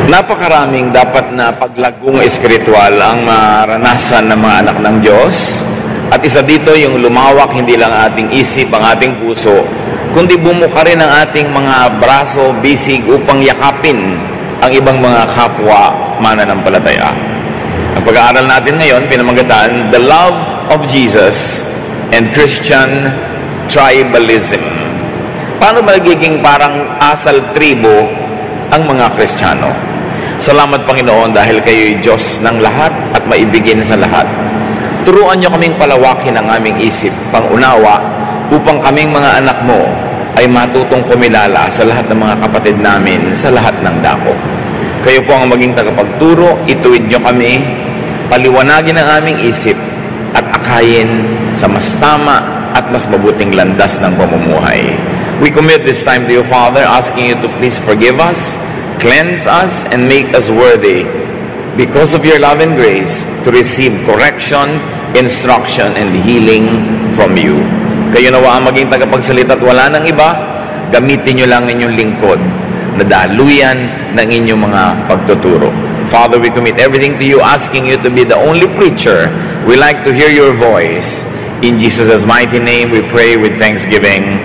Napakaraming dapat na paglagong espiritual ang maranasan ng mga anak ng Diyos. At isa dito yung lumawak hindi lang ating isip, ang ating puso, kundi bumuka rin ang ating mga braso, bisig upang yakapin ang ibang mga kapwa mananampalataya. Ang pag-aaral natin ngayon, pinamagataan, The Love of Jesus and Christian Tribalism. Paano magiging parang asal tribo ang mga Kristiyano? Salamat Panginoon dahil kayo'y Diyos ng lahat at maibigin sa lahat. Turuan niyo kaming palawakin ang aming isip, pangunawa, upang kaming mga anak mo ay matutong kumilala sa lahat ng mga kapatid namin sa lahat ng dako. Kayo po ang maging tagapagturo, ituwid niyo kami, paliwanagin ang aming isip at akayin sa mas tama at mas mabuting landas ng pamumuhay. We commit this time to you, Father, asking you to please forgive us, cleanse us, and make us worthy because of your love and grace to receive correction, instruction, and healing from you. Kayo nawa ang maging tagapagsalita at wala nang iba, gamitin nyo lang inyong lingkod na daluyan ng inyong mga pagtuturo. Father, we commit everything to you, asking you to be the only preacher. We like to hear your voice. In Jesus' mighty name, we pray with thanksgiving.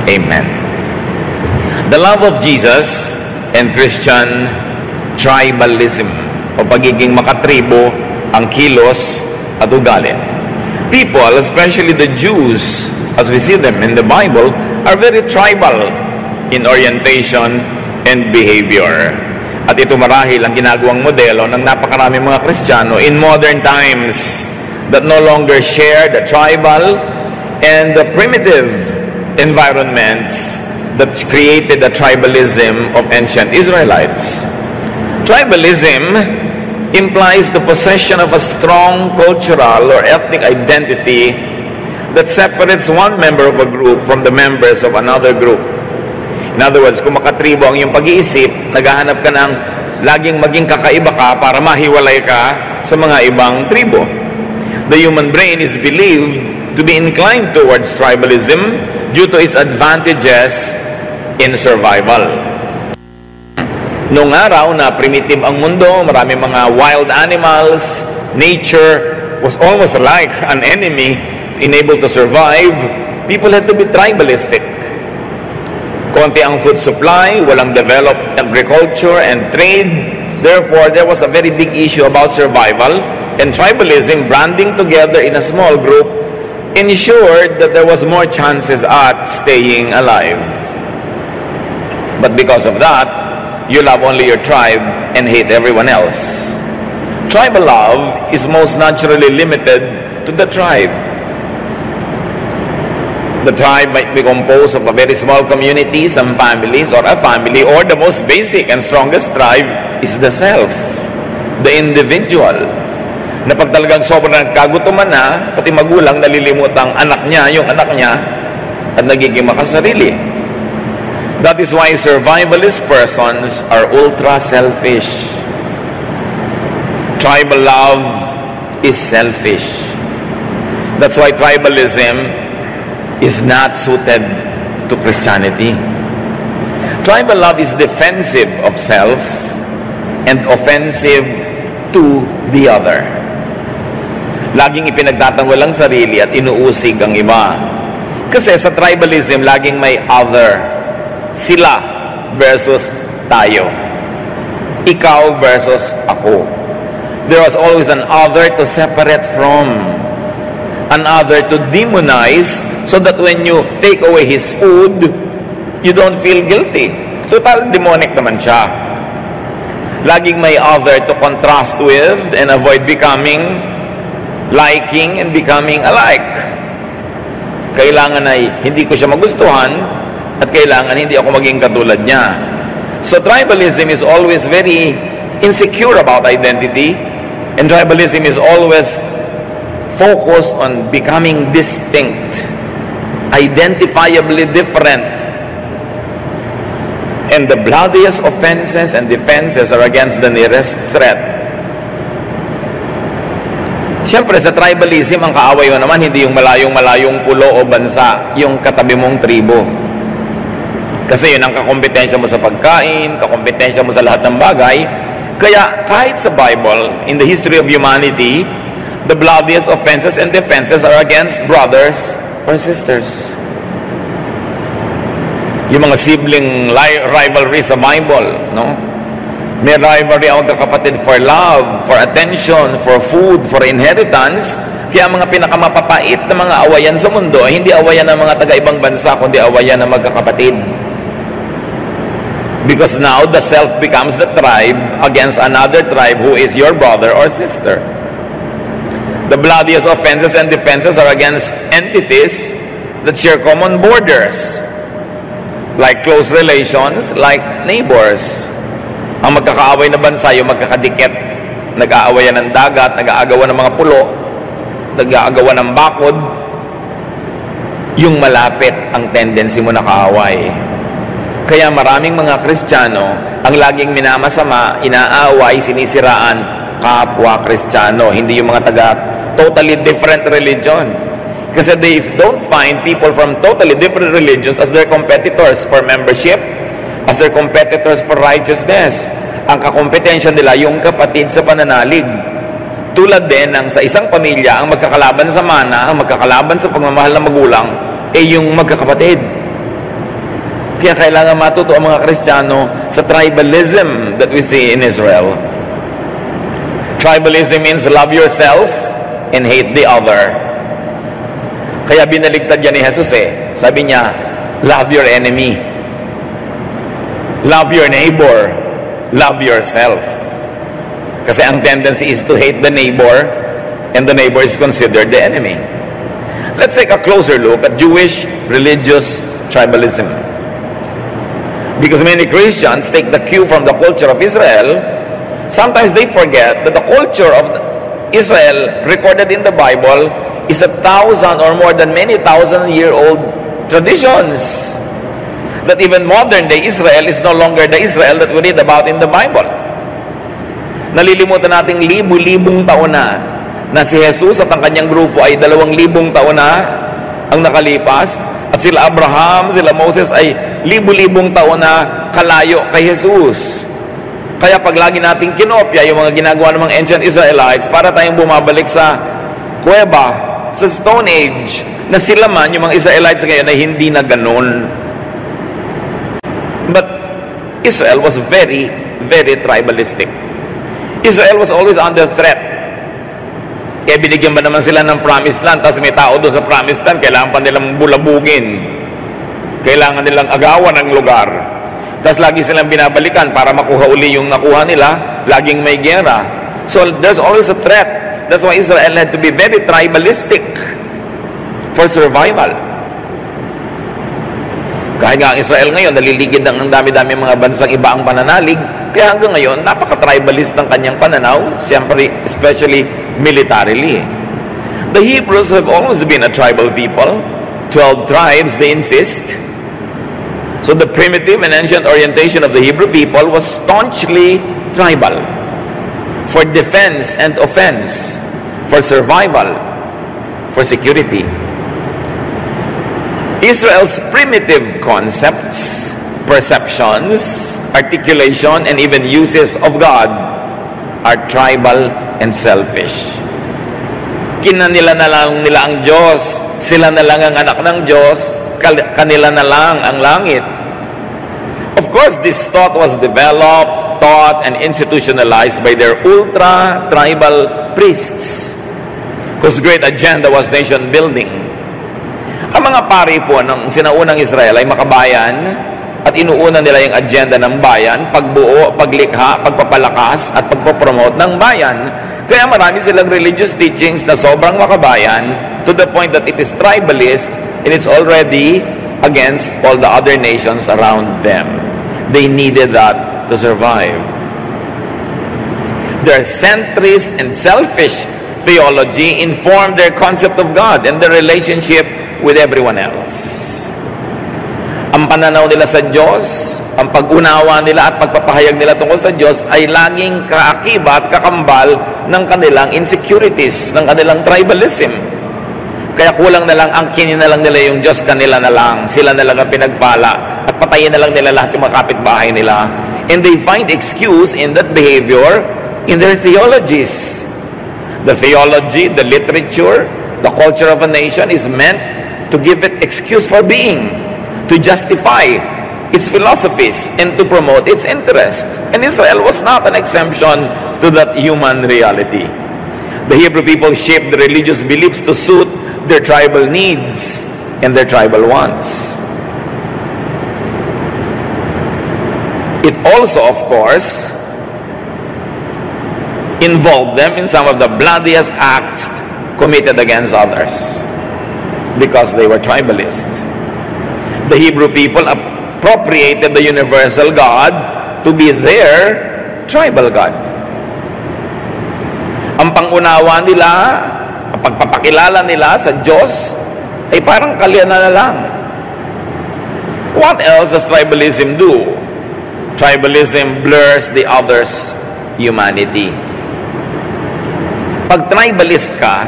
Amen. The love of Jesus and Christian tribalism o pagiging makatribo ang kilos at ugali. People, especially the Jews, as we see them in the Bible, are very tribal in orientation and behavior. At ito marahil ang ginagawang modelo ng napakaraming mga Kristiyano in modern times that no longer share the tribal and the primitive environments that created the tribalism of ancient Israelites. Tribalism implies the possession of a strong cultural or ethnic identity that separates one member of a group from the members of another group. In other words, kung makatribo ang iyong pag-iisip, naghahanap ka ng laging maging kakaiba ka para mahiwalay ka sa mga ibang tribo. The human brain is believed to be inclined towards tribalism due to its advantages in survival. Noong araw na primitive ang mundo, marami mga wild animals, nature was almost like an enemy. Unable to survive, people had to be tribalistic. Konti ang food supply, walang developed agriculture and trade. Therefore, there was a very big issue about survival, and tribalism, banding together in a small group, ensured that there was more chances at staying alive. But because of that, you love only your tribe and hate everyone else. Tribal love is most naturally limited to the tribe. The tribe might be composed of a very small community, some families, or a family, or the most basic and strongest tribe is the self, the individual. Na pag talagang sobrang kagutuman na, pati magulang nalilimutang anak niya, yung anak niya, at nagiging makasarili. That is why survivalist persons are ultra-selfish. Tribal love is selfish. That's why tribalism is not suited to Christianity. Tribal love is defensive of self and offensive to the other. Laging ipinagtatanggol ang sarili at inuusig ang iba. Kasi sa tribalism, laging may other. Sila versus tayo. Ikaw versus ako. There was always an other to separate from. An other to demonize so that when you take away his food, you don't feel guilty. Total demonic naman siya. Laging may other to contrast with and avoid becoming liking and becoming alike. Kailangan ay hindi ko siya magustuhan at kailangan hindi ako maging katulad niya. So tribalism is always very insecure about identity, and tribalism is always focused on becoming distinct, identifiably different. And the bloodiest offenses and defenses are against the nearest threat. Siyempre sa tribalism, ang kaaway mo naman hindi yung malayong-malayong pulo o bansa, yung katabi mong tribo. Kasi yun ang kakompetensya mo sa pagkain, kakompetensya mo sa lahat ng bagay. Kaya kahit sa Bible, in the history of humanity, the bloodiest offenses and defenses are against brothers or sisters. Yung mga sibling rivalry sa Bible, no? May rivalry ang magkakapatid for love, for attention, for food, for inheritance. Kaya mga pinakamapapait na mga awayan sa mundo, hindi awayan ng mga taga-ibang bansa, kundi awayan ng magkakapatid. Because now the self becomes the tribe against another tribe who is your brother or sister. The bloodiest offenses and defenses are against entities that share common borders, like close relations, like neighbors. Ang magkakaaway na bansa, yung magkakadikit, nag-aawayan ng dagat, nag-aagawan ng mga pulo, nag-aagawan ng bakod, yung malapit ang tendency mo na kaaway. Kaya maraming mga Kristiyano ang laging minamasama, inaaway, sinisiraan kapwa Kristiyano, hindi yung mga taga totally different religion. Kasi they don't find people from totally different religions as their competitors for membership, as their competitors for righteousness. Ang kakompetensya nila yung kapatid sa pananalig. Tulad din ng sa isang pamilya, ang magkakalaban sa mana, ang magkakalaban sa pagmamahal ng magulang, yung magkakapatid. Kaya kailangan matuto ang mga Kristiyano sa tribalism that we see in Israel. Tribalism means love yourself and hate the other. Kaya binaligtad yan ni Jesus Sabi niya, love your enemy. Love your neighbor. Love yourself. Kasi ang tendency is to hate the neighbor, and the neighbor is considered the enemy. Let's take a closer look at Jewish religious tribalism. Because many Christians take the cue from the culture of Israel, sometimes they forget that the culture of Israel recorded in the Bible is 1,000 or more than many thousand-year-old traditions. That even modern-day Israel is no longer the Israel that we read about in the Bible. Nalilimutan nating libu-libong taon na si Jesus at ang kanyang grupo ay 2,000 taon na ang nakalipas, at sila Abraham, sila Moses ay libu-libong taon na kalayo kay Jesus. Kaya pag lagi nating kinopya yung mga ginagawa ng mga ancient Israelites, para tayong bumabalik sa kuweba, sa Stone Age, na sila man, yung mga Israelites ngayon ay hindi na ganun. But Israel was very, very tribalistic. Israel was always under threat. Kaya binigyan ba naman sila ng promised land, tapos may tao doon sa promised land, kailangan pa nilang bulabugin. Kailangan nilang agawan ng lugar. Tapos lagi silang binabalikan para makuha uli yung nakuha nila, laging may gera. So there's always a threat. That's why Israel had to be very tribalistic for survival. Kahit nga ang Israel ngayon, naliligid ng dami-dami mga bansang iba ang pananalig, kaya hanggang ngayon, napaka-tribalist ng kanyang pananaw, siyempre, especially militarily. The Hebrews have always been a tribal people. 12 tribes, they insist. So the primitive and ancient orientation of the Hebrew people was staunchly tribal. For defense and offense, for survival, for security. Israel's primitive concepts, perceptions, articulation, and even uses of God are tribal and selfish. Kinanila na lang nila ang Diyos, sila na lang ang anak ng Diyos, kanila na lang ang langit. Of course, this thought was developed, taught, and institutionalized by their ultra-tribal priests, whose great agenda was nation building. Ang mga pari po ng sinaunang Israel ay makabayan, at inuuna nila yung agenda ng bayan, pagbuo, paglikha, pagpapalakas, at pagpopromote ng bayan. Kaya marami silang religious teachings na sobrang makabayan, to the point that it is tribalist, and it's already against all the other nations around them. They needed that to survive. Their centrist and selfish theology informed their concept of God and their relationship with everyone else. Ang pananaw nila sa Diyos, ang pag-unawa nila at pagpapahayag nila tungkol sa Diyos ay laging kaakibat, kakambal ng kanilang insecurities, ng kanilang tribalism. Kaya kulang na lang, ang kinin na lang nila yung Diyos, kanila na lang, sila na lang ang pinagpala, at patay patayin na lang nila lahat yung mga kapitbahay nila. And they find excuse in that behavior in their theologies. The theology, the literature, the culture of a nation is meant to give it excuse for being, to justify its philosophies, and to promote its interest. And Israel was not an exemption to that human reality. The Hebrew people shaped the religious beliefs to suit their tribal needs and their tribal wants. It also, of course, involved them in some of the bloodiest acts committed against others because they were tribalist. The Hebrew people appropriated the universal God to be their tribal God. Ang pangunawa nila, ang pagpapakilala nila sa Diyos ay parang kalyanan na lang. What else does tribalism do? Tribalism blurs the other's humanity. Pag tribalist ka,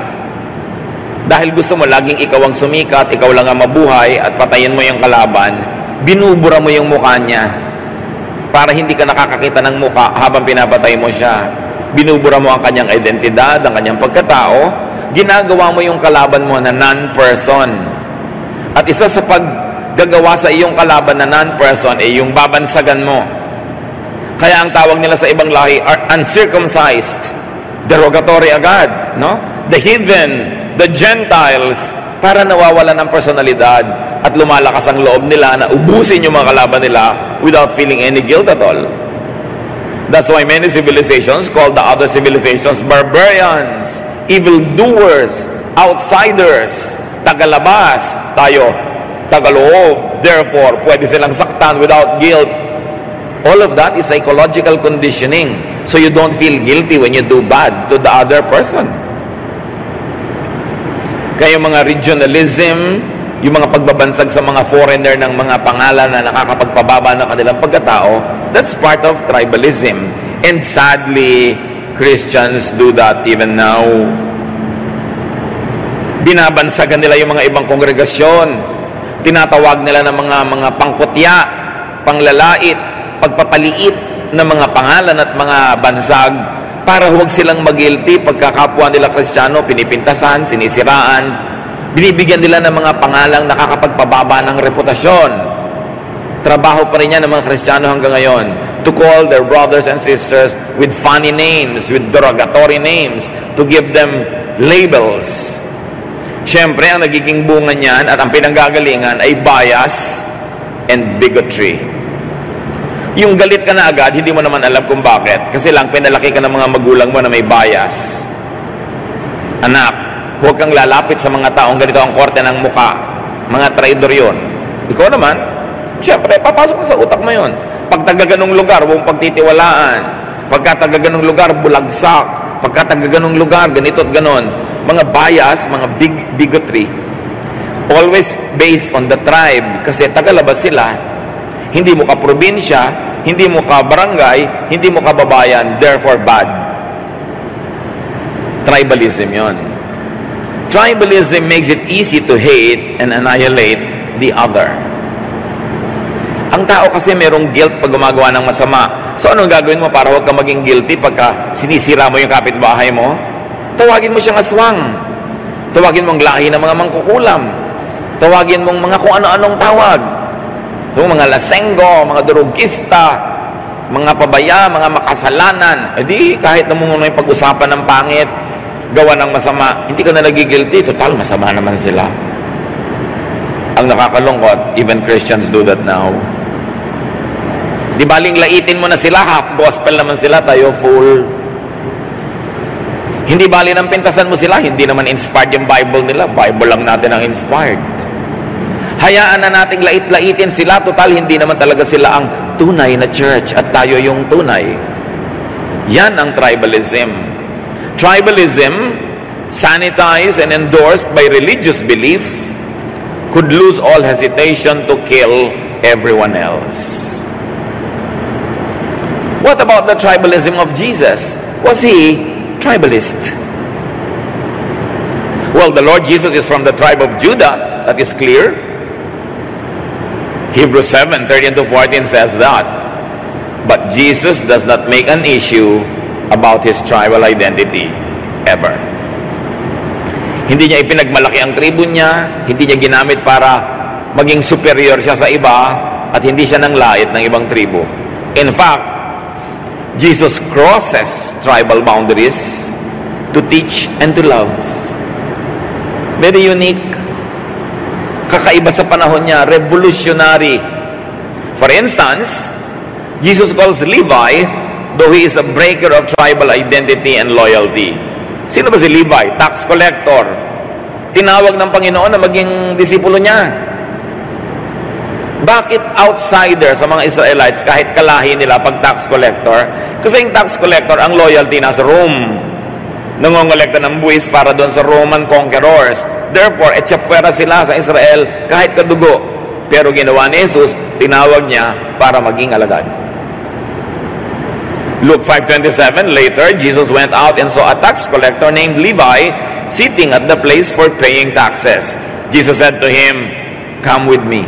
dahil gusto mo laging ikaw ang sumikat, ikaw lang ang mabuhay, at patayin mo yung kalaban, binubura mo yung mukha niya para hindi ka nakakakita ng mukha habang pinapatay mo siya. Binubura mo ang kanyang identidad, ang kanyang pagkatao, ginagawa mo yung kalaban mo na non-person. At isa sa paggagawa sa iyong kalaban na non-person ay yung babansagan mo. Kaya ang tawag nila sa ibang lahi are uncircumcised, derogatory agad, no? The heathen, the Gentiles, para nawawala ng personalidad at lumalakas ang loob nila na ubusin yung mga kalaban nila without feeling any guilt at all. That's why many civilizations call the other civilizations barbarians, evildoers, outsiders, tagalabas, tayo, tagaloob. Therefore, pwede silang saktan without guilt. All of that is psychological conditioning. So you don't feel guilty when you do bad to the other person. Kaya yung mga regionalism, yung mga pagbabansag sa mga foreigner ng mga pangalan na nakakapagpababa ng kanilang pagkatao, that's part of tribalism. And sadly, Christians do that even now. Binabansagan nila yung mga ibang kongregasyon. Tinatawag nila ng mga pangkutya, panglalait, pagpapaliit ng mga pangalan at mga bansag para huwag silang mag-guilty pagkakapwa nila Kristiyano, pinipintasan, sinisiraan. Binibigyan nila ng mga pangalang nakakapagpababa ng reputasyon. Trabaho pa rin yan ng mga Kristiyano hanggang ngayon to call their brothers and sisters with funny names, with derogatory names, to give them labels. Siyempre, ang nagiging bunga niyan at ang pinanggagalingan ay bias and bigotry. Yung galit ka na agad, hindi mo naman alam kung bakit. Kasi lang, pinalaki ka ng mga magulang mo na may bias. Anak, huwag kang lalapit sa mga taong ganito ang korte ng muka. Mga traidor yun. Ikaw naman, siyempre, papasok ka sa utak mo yun. Pag taga-ganong lugar, huwag pagtitiwalaan. Pagka taga-ganong lugar, bulagsak. Pagka taga-ganong lugar, ganito at ganon. Mga bias, mga bigotry. Always based on the tribe. Kasi tagalabas sila. Hindi mo ka probinsya, hindi mo ka barangay, hindi mo ka babayan, therefore bad. Tribalism yon. Tribalism makes it easy to hate and annihilate the other. Ang tao kasi merong guilt pag gumagawa ng masama. So anong gagawin mo para huwag ka maging guilty pagka sinisira mo yung kapitbahay mo? Tawagin mo siyang aswang. Tawagin mong lahi ng mga mangkukulam. Tawagin mong mga kung ano-anong tawag. So, mga lasenggo, mga durugista, mga pabaya, mga makasalanan. Di kahit naman may pag-usapan ng pangit, gawa ng masama, hindi ka na nagigilty. Total, masama naman sila. Ang nakakalungkot, even Christians do that now. Di baling laitin mo na sila, half gospel naman sila, tayo full. Hindi bali ng pintasan mo sila, hindi naman inspired yung Bible nila. Bible lang natin ang inspired. Hayaan na nating lait-laitin sila, total hindi naman talaga sila ang tunay na church at tayo yung tunay. Yan ang tribalism. Tribalism, sanitized and endorsed by religious belief, could lose all hesitation to kill everyone else. What about the tribalism of Jesus? Was he tribalist? Well, the Lord Jesus is from the tribe of Judah, that is clear. Hebrews 7:13-14 says that. But Jesus does not make an issue about his tribal identity ever. Hindi niya ipinagmalaki ang tribo niya, hindi niya ginamit para maging superior siya sa iba, at hindi siya nanglait ng ibang tribo. In fact, Jesus crosses tribal boundaries to teach and to love. Very unique. Kakaiba sa panahon niya, revolutionary. For instance, Jesus calls Levi, though he is a breaker of tribal identity and loyalty. Sino ba si Levi? Tax collector. Tinawag ng Panginoon na maging disipulo niya. Bakit outsider sa mga Israelites kahit kalahi nila pag tax collector? Kasi yung tax collector, ang loyalty nasa Rome. Nangongolekta ng buwis para doon sa Roman conquerors. Therefore, etsyapwera sila sa Israel kahit kadugo. Pero ginawa ni Jesus, tinawag niya para maging alagad. Luke 5:27, later, Jesus went out and saw a tax collector named Levi sitting at the place for paying taxes. Jesus said to him, "Come with me."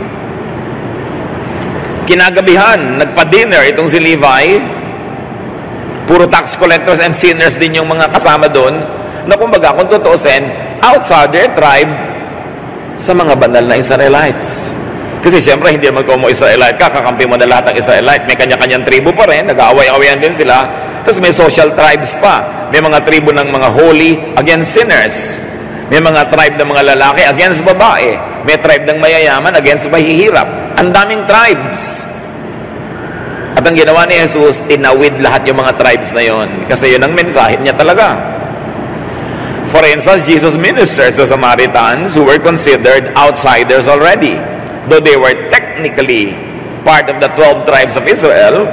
Kinagabihan, nagpa-dinner itong si Levi. Puro tax collectors and sinners din yung mga kasama doon, na kumbaga, kung tutuusin, outside their tribe sa mga banal na Israelites. Kasi siyempre, hindi naman kung mo Israelite ka, kakampi mo na lahat ng Israelite. May kanya-kanyang tribo pa rin, nag-aaway-awayan din sila. Tapos may social tribes pa. May mga tribo ng mga holy against sinners. May mga tribe ng mga lalaki against babae. May tribe ng mayayaman against mahihirap. Ang daming tribes. At ang ginawa ni Jesus, tinawid lahat yung mga tribes na yon. Kasi yun ang mensahe niya talaga. For instance, Jesus ministered to Samaritans who were considered outsiders already. Though they were technically part of the 12 tribes of Israel,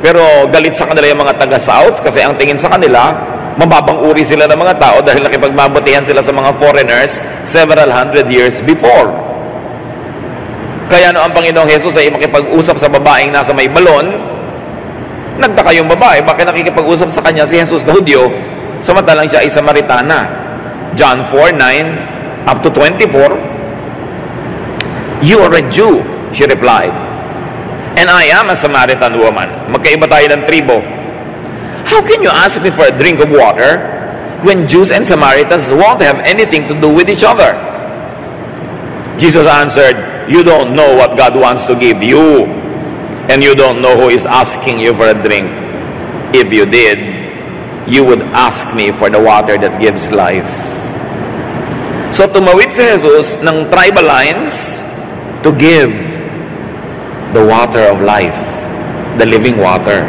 pero galit sa kanila yung mga taga-south kasi ang tingin sa kanila, mababang uri sila ng mga tao dahil nakipagmabutihan sila sa mga foreigners several hundred years before. Kaya no ang Panginoong Jesus ay makipag-usap sa babaeng nasa may balon, nagtaka yung babae, bakit nakikipag-usap sa kanya si Jesus na Hudyo, samantalang siya ay Samaritana. John 4:9-24, "You are a Jew," she replied, "and I am a Samaritan woman." Magkaiba tayo ng tribo. "How can you ask me for a drink of water when Jews and Samaritans won't have anything to do with each other?" Jesus answered, "You don't know what God wants to give you, and you don't know who is asking you for a drink. If you did, you would ask me for the water that gives life." So tumawid si Jesus ng tribal lines to give the water of life, the living water.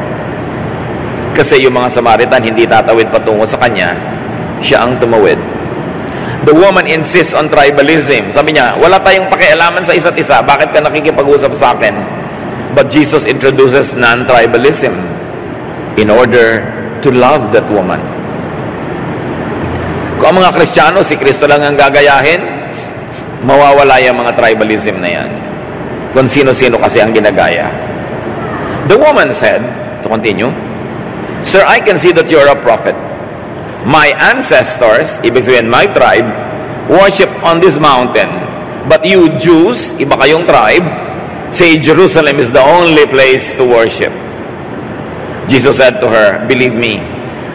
Kasi yung mga Samaritan hindi tatawid patungo sa kanya, siya ang tumawid. The woman insists on tribalism. Sabi niya, wala tayong pakialaman sa isa't isa, bakit ka nakikipag-usap sa akin? But Jesus introduces non-tribalism in order to love that woman. Kung ang mga Kristiyano, si Kristo lang ang gagayahin, mawawala yung mga tribalism na yan. Kung sino-sino kasi ang ginagaya. The woman said, to continue, "Sir, I can see that you're a prophet. My ancestors," ibig sabihin my tribe, "worship on this mountain. But you Jews," iba kayong tribe, "say Jerusalem is the only place to worship." Jesus said to her, "Believe me,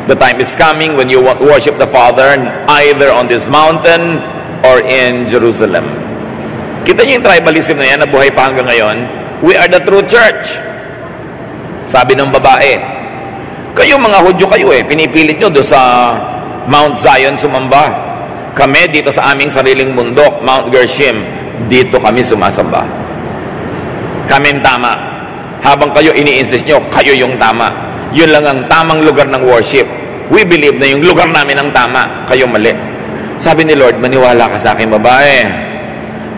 the time is coming when you won't worship the Father either on this mountain or in Jerusalem." Kita niyo yung tribalism na yan na buhay pa hanggang ngayon? We are the true church. Sabi ng babae, kayo mga Hudyo kayo pinipilit nyo doon sa Mount Zion sumamba. Kami dito sa aming sariling bundok, Mount Gerizim, dito kami sumasamba. Kami tama. Habang kayo ini-insist nyo, kayo yung tama. Yun lang ang tamang lugar ng worship. We believe na yung lugar namin ang tama, kayo mali. Sabi ni Lord, maniwala ka sa akin babae.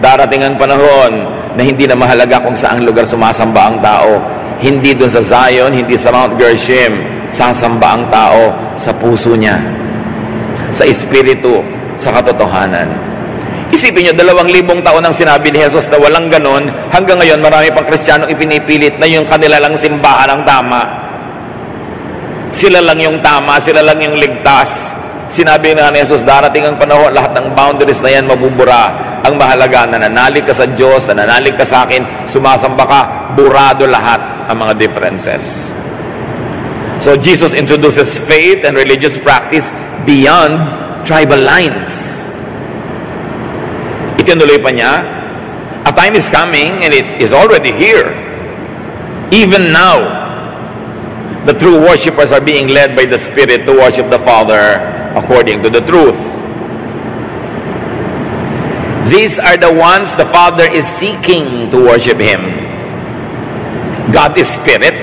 Darating ang panahon na hindi na mahalaga kung saang lugar sumasamba ang tao. Hindi doon sa Zion, hindi sa Mount Gerizim. Sasamba ang tao sa puso niya, sa espiritu, sa katotohanan. Isipin nyo, 2,000 taon ang sinabi ni Jesus na walang ganon. Hanggang ngayon, marami pang Kristiyanong ipinipilit na yung kanila lang simbahan ang tama. Sila lang yung tama, sila lang yung ligtas. Sinabi na ni Jesus, darating ang panahon, lahat ng boundaries na yan mabubura. Ang mahalaga, nananalig ka sa Diyos, nananalig ka sa akin, sumasamba ka, burado lahat ang mga differences. So Jesus introduces faith and religious practice beyond tribal lines. Itinuloy pa niya, a time is coming and it is already here. Even now, the true worshipers are being led by the Spirit to worship the Father according to the truth. These are the ones the Father is seeking to worship Him. God is Spirit,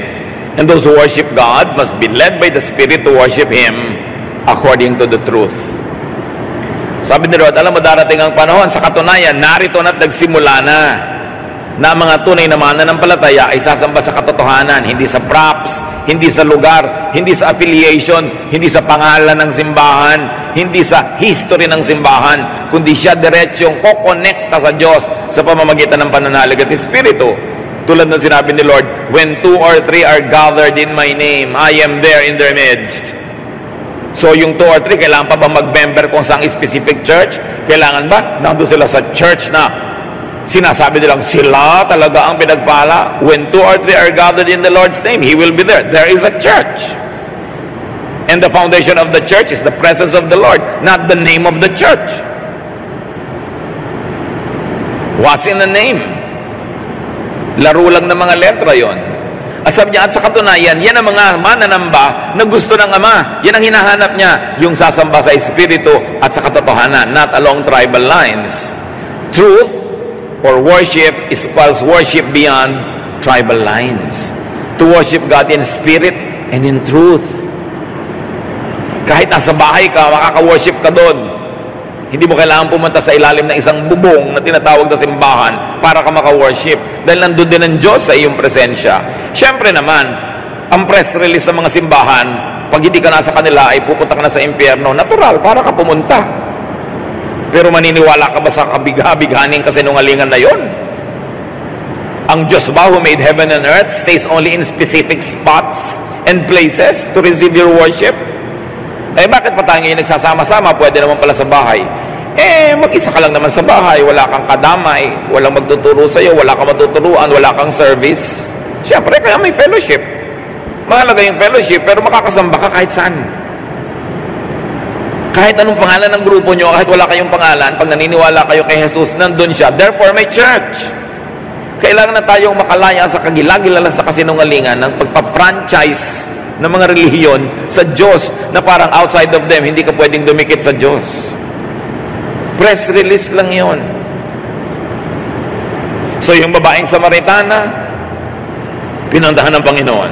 and those who worship God must be led by the Spirit to worship Him according to the truth. Sabi ni Lord, alam mo, darating ang panahon, sa katunayan, narito na't nagsimula na mga tunay na mananampalataya ay sasamba sa katotohanan, hindi sa props, hindi sa lugar, hindi sa affiliation, hindi sa pangalan ng simbahan, hindi sa history ng simbahan, kundi siya diretsyong kokonekta sa Diyos sa pamamagitan ng pananalig at Espiritu. Tulad ng sinabi ni Lord, when 2 or 3 are gathered in my name, I am there in their midst. So yung 2 or 3, kailangan pa ba mag-member kung saan specific church? Kailangan ba? Nandun sila sa church na sinasabi nilang sila talaga ang pinagpala. When 2 or 3 are gathered in the Lord's name, He will be there. There is a church. And the foundation of the church is the presence of the Lord, not the name of the church. What's in the name? Laro lang ng mga letra yon. At sabi niya, at sa katunayan, yan ang mga mananamba na gusto ng Ama. Yan ang hinahanap niya, yung sasamba sa Espiritu at sa katotohanan, not along tribal lines. Truth or worship is false worship beyond tribal lines. To worship God in spirit and in truth. Kahit nasa bahay ka, makaka-worship ka doon. Hindi mo kailangan pumunta sa ilalim ng isang bubong na tinatawag na simbahan para ka maka-worship. Dahil nandun din ang Diyos sa iyong presensya. Siyempre naman, ang press release sa mga simbahan, pag hindi ka nasa kanila ay pupunta ka na sa impyerno. Natural, para ka pumunta. Pero maniniwala ka ba sa kabigha-bighaning kasinungalingan na yon? Ang Diyos ba who made heaven and earth stays only in specific spots and places to receive your worship? Eh bakit pa tayo ngayon nagsasama-sama? Pwede naman pala sa bahay. Eh mag-isa ka lang naman sa bahay, wala kang kadamay, walang magtuturo sa iyo, wala kang matuturuan, wala kang service. Siyempre kaya may fellowship. Mahalaga yung fellowship, pero makakasamba ka kahit saan. Kahit anong pangalan ng grupo nyo, kahit wala kayong pangalan, pag naniniwala kayo kay Jesus, nandun siya. Therefore, may church. Kailangan na tayong makalaya sa kagilagilala sa kasinungalingan ng pagpa-franchise ng mga relihiyon sa Diyos na parang outside of them, hindi ka pwedeng dumikit sa Diyos. Press release lang yon. So, yung babaeng Samaritana, pinuntahan ng Panginoon.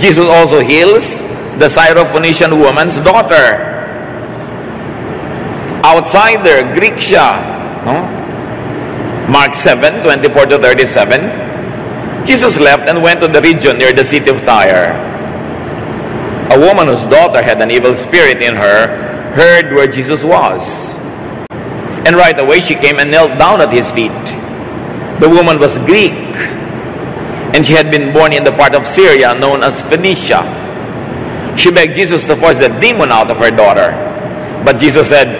Jesus also heals the Syrophoenician woman's daughter. Outsider, Greek siya. No? Mark 7, 24-37. Jesus left and went to the region near the city of Tyre. A woman whose daughter had an evil spirit in her heard where Jesus was. And right away she came and knelt down at His feet. The woman was Greek, and she had been born in the part of Syria known as Phoenicia. She begged Jesus to force the demon out of her daughter. But Jesus said,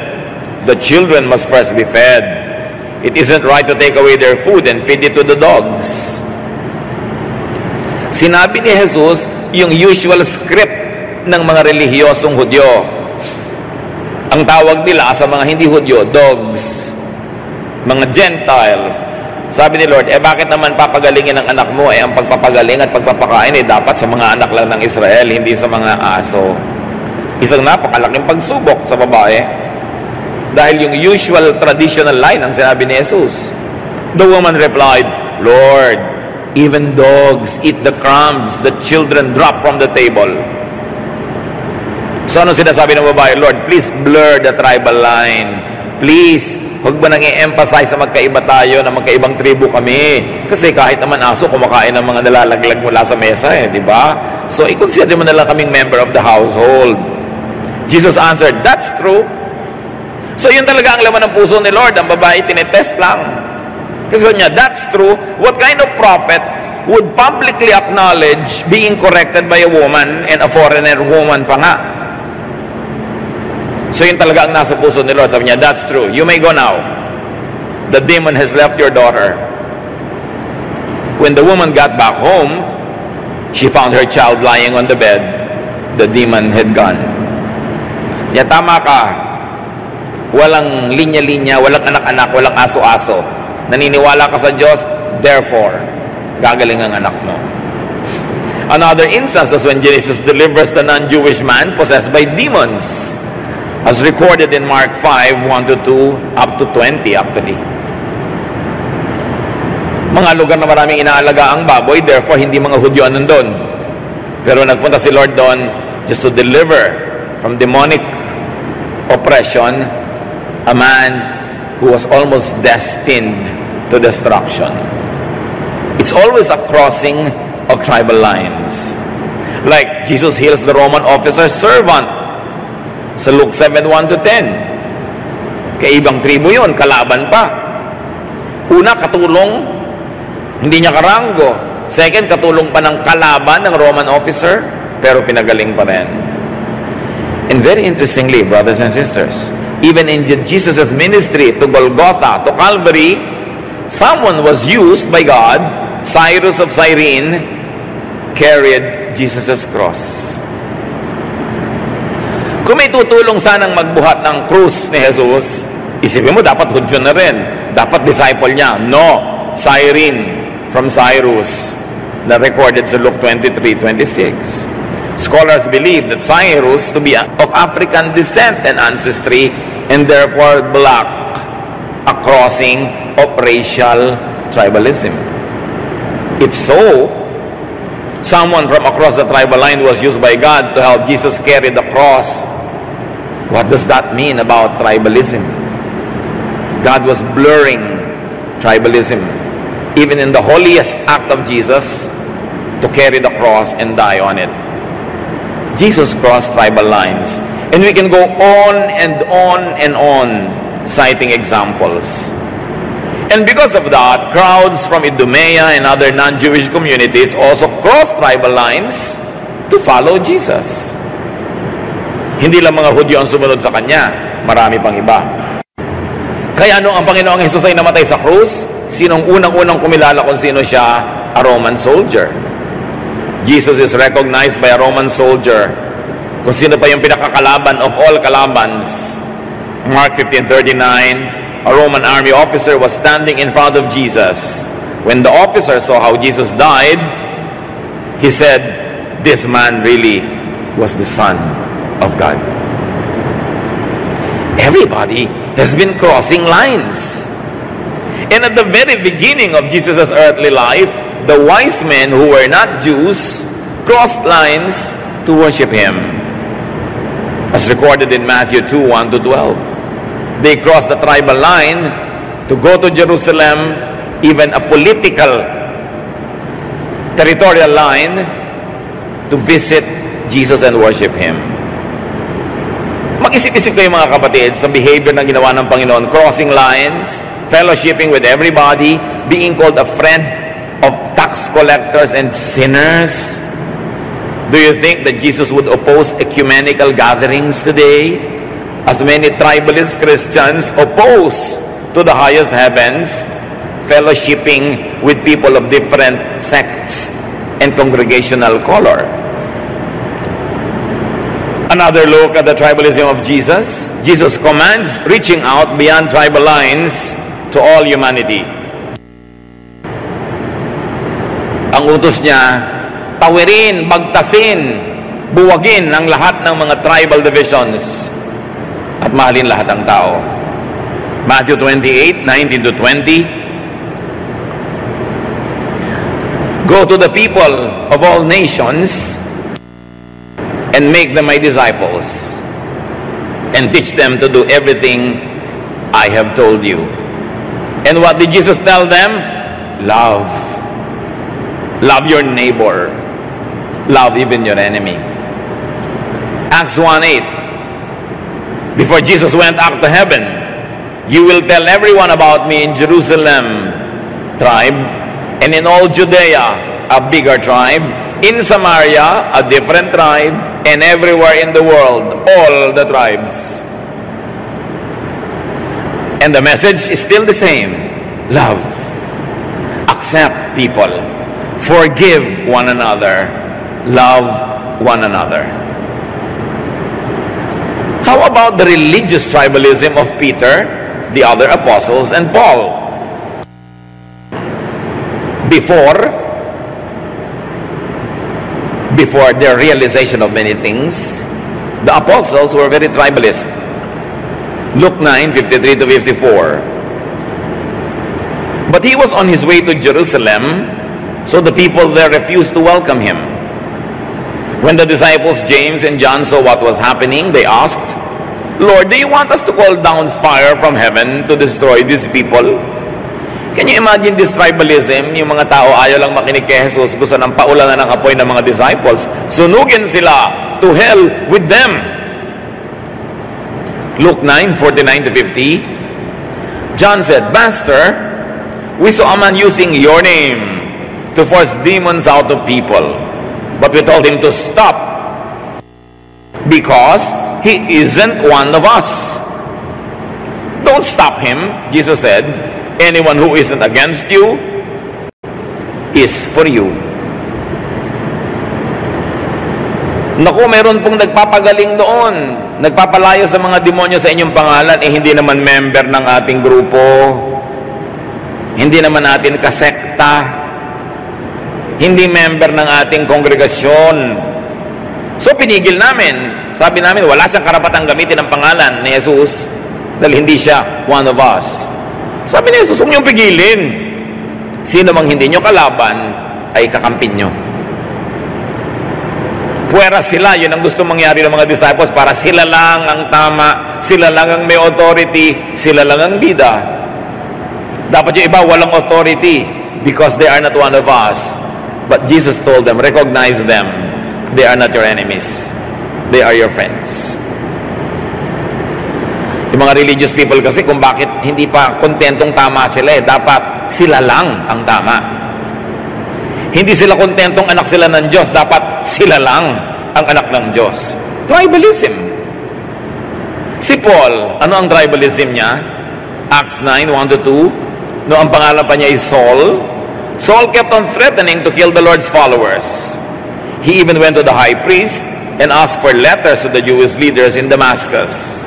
the children must first be fed. It isn't right to take away their food and feed it to the dogs. Sinabi ni Jesus yung usual script ng mga relihiyosong Hudyo. Ang tawag nila sa mga hindi Hudyo, dogs. Mga Gentiles. Sabi ni Lord, bakit naman papagalingin ang anak mo? Ang pagpapagaling at pagpapakain dapat sa mga anak lang ng Israel, hindi sa mga aso. Isang napakalaking pagsubok sa babae. Dahil yung usual traditional line ang sinabi ni Jesus. The woman replied, Lord, even dogs eat the crumbs that children drop from the table. So ano sinasabi ng babae? Lord, please blur the tribal line. Please, huwag ba nang i-emphasize sa magkaiba tayo, na magkaibang tribo kami. Kasi kahit naman aso, kumakain ng mga nalalaglag mula sa mesa di ba? So i-consider mo na lang kaming member of the household. Jesus answered, that's true. So yun talaga ang laman ng puso ni Lord. Ang babae tinetest lang. Kasi niya, that's true. What kind of prophet would publicly acknowledge being corrected by a woman, and a foreigner woman pa nga? So yun talaga ang nasa puso ni Lord. Sabi niya, that's true. You may go now. the demon has left your daughter. When the woman got back home, she found her child lying on the bed. The demon had gone. Siya, tama ka. Walang linya-linya, walang anak-anak, walang aso-aso. Naniniwala ka sa Diyos, therefore, gagaling ang anak mo. Another instance was when Jesus delivers the non-Jewish man possessed by demons, as recorded in Mark 5, 1-2, up to 20 actually. Mga lugar na maraming inaalaga ang baboy, therefore hindi mga Hudyo nandun. Pero nagpunta si Lord doon just to deliver from demonic oppression a man who was almost destined to destruction. It's always a crossing of tribal lines. Like Jesus heals the Roman officer's servant sa Luke 7:1-10. Kaibang tribo yun, kalaban pa. Una, katulong, hindi niya karanggo. Second, katulong pa ng kalaban ng Roman officer, pero pinagaling pa rin. And very interestingly, brothers and sisters, even in Jesus' ministry to Golgotha, to Calvary, someone was used by God. Cyrus of Cyrene carried Jesus' cross. Kung may tutulong sanang magbuhat ng krus ni Jesus, isipin mo, dapat Hudyo na rin. Dapat disciple niya. No, Cyrene from Cyrus, na recorded sa Luke 23:26. Scholars believe that Cyrus to be of African descent and ancestry, and therefore block a crossing of racial tribalism. If so, someone from across the tribal line was used by God to help Jesus carry the cross. What does that mean about tribalism? God was blurring tribalism, even in the holiest act of Jesus, to carry the cross and die on it. Jesus crossed tribal lines. And we can go on and on and on, citing examples. And because of that, crowds from Idumea and other non-Jewish communities also crossed tribal lines to follow Jesus. Hindi lang mga Hudyo ang sumunod sa Kanya, marami pang iba. Kaya nung ang Panginoong Hesus ay namatay sa krus, sinong unang-unang kumilala kung sino siya? A Roman soldier. Jesus is recognized by a Roman soldier kung sino pa yung pinakakalaban of all kalabans. Mark 15:39, a Roman army officer was standing in front of Jesus. When the officer saw how Jesus died, he said, "This man really was the Son of God." Everybody has been crossing lines. And at the very beginning of Jesus' earthly life, the wise men who were not Jews crossed lines to worship Him. As recorded in Matthew 2:1-12. They crossed the tribal line to go to Jerusalem, even a political territorial line, to visit Jesus and worship Him. Mag-isip-isip kayo mga kapatid sa behavior na ginawa ng Panginoon, crossing lines, fellowshipping with everybody, being called a friend of tax collectors and sinners. Do you think that Jesus would oppose ecumenical gatherings today? As many tribalist Christians oppose to the highest heavens, fellowshipping with people of different sects and congregational color. Another look at the tribalism of Jesus. Jesus commands reaching out beyond tribal lines to all humanity. Ang utos niya, tawirin, bagtasin, buwagin ang lahat ng mga tribal divisions at mahalin lahat ng tao. Matthew 28:19-20. Go to the people of all nations and make them my disciples, and teach them to do everything I have told you. And what did Jesus tell them? Love. Love your neighbor. Love even your enemy. Acts 1:8. Before Jesus went up to heaven, you will tell everyone about me in Jerusalem tribe, and in all Judea, a bigger tribe, in Samaria, a different tribe, and everywhere in the world, all the tribes. And the message is still the same. Love. Accept people. Forgive one another. Love one another. How about the religious tribalism of Peter, the other apostles, and Paul? Before their realization of many things, the apostles were very tribalist. Luke 9:53 to 54. But he was on his way to Jerusalem, so the people there refused to welcome him. When the disciples James and John saw what was happening, they asked, Lord, do you want us to call down fire from heaven to destroy these people? Can you imagine this tribalism? Yung mga tao ayaw lang makinig kay Jesus, gusto nang paulanan ng apoy ng mga disciples. Sunugin sila to hell with them. Luke 9:49 to 50. John said, Master, we saw a man using your name to force demons out of people. But we told him to stop because he isn't one of us. Don't stop him, Jesus said. Anyone who isn't against you is for you. Naku, meron pong nagpapagaling doon. Nagpapalaya sa mga demonyo sa inyong pangalan, hindi naman member ng ating grupo. Hindi naman natin kasekta. Hindi member ng ating kongregasyon. So pinigil namin. Sabi namin, wala siyang karapatang gamitin ang pangalan ni Jesus dahil hindi siya one of us. Sabi ni Jesus, huwag niyong pigilin. Sino mang hindi niyo kalaban, ay kakampin niyo. Puwera sila, yun ang gusto mangyari ng mga disciples para sila lang ang tama, sila lang ang may authority, sila lang ang bida. Dapat yung iba walang authority because they are not one of us. But Jesus told them, recognize them. They are not your enemies. They are your friends. Yung mga religious people kasi kung bakit hindi pa kontentong tama sila dapat sila lang ang tama. Hindi sila kontentong anak sila ng Diyos, dapat sila lang ang anak ng Diyos. Tribalism. Si Paul, ano ang tribalism niya? Acts 9:1-2. No, ang pangalan pa niya ay Saul. Saul kept on threatening to kill the Lord's followers. He even went to the high priest and asked for letters to the Jewish leaders in Damascus.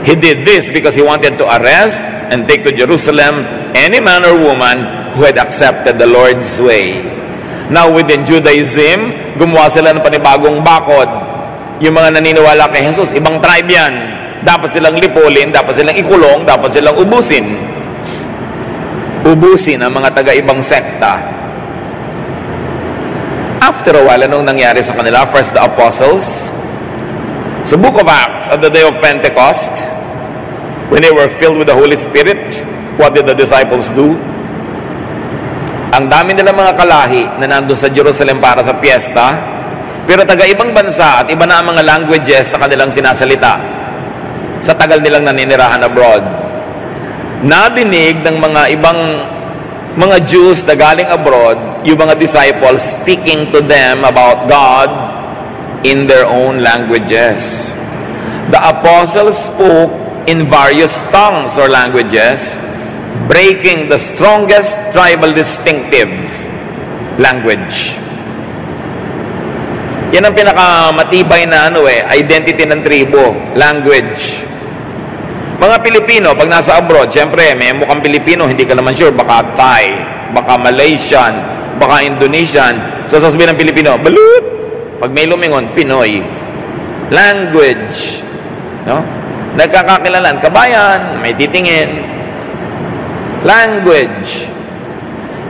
He did this because he wanted to arrest and take to Jerusalem any man or woman who had accepted the Lord's way. Now within Judaism, gumawa sila ng panibagong bakod. Yung mga naniniwala kay Jesus, ibang tribe yan. Dapat silang lipulin, dapat silang ikulong, dapat silang ubusin. Ubusin ang mga taga-ibang sekta. After a while, anong nangyari sa kanila? First, the apostles. Sa Book of Acts, at the day of Pentecost, when they were filled with the Holy Spirit, what did the disciples do? Ang dami nila mga kalahi na nandun sa Jerusalem para sa piyesta, pero taga-ibang bansa at iba na ang mga languages sa kanilang sinasalita sa tagal nilang naninirahan abroad. Nadinig ng mga ibang mga Jews na galing abroad, yung mga disciples speaking to them about God in their own languages. The apostles spoke in various tongues or languages, breaking the strongest tribal distinctive language. Yan ang pinakamatibay na identity ng tribo, language. Mga Pilipino, pag nasa abroad, siyempre, may mukhang Pilipino, hindi ka naman sure, baka Thai, baka Malaysian, baka Indonesian. So, sasabihin ng Pilipino, balut! Pag may lumingon, Pinoy. Language. No? Nagkakakilalan, kabayan, may titingin. Language.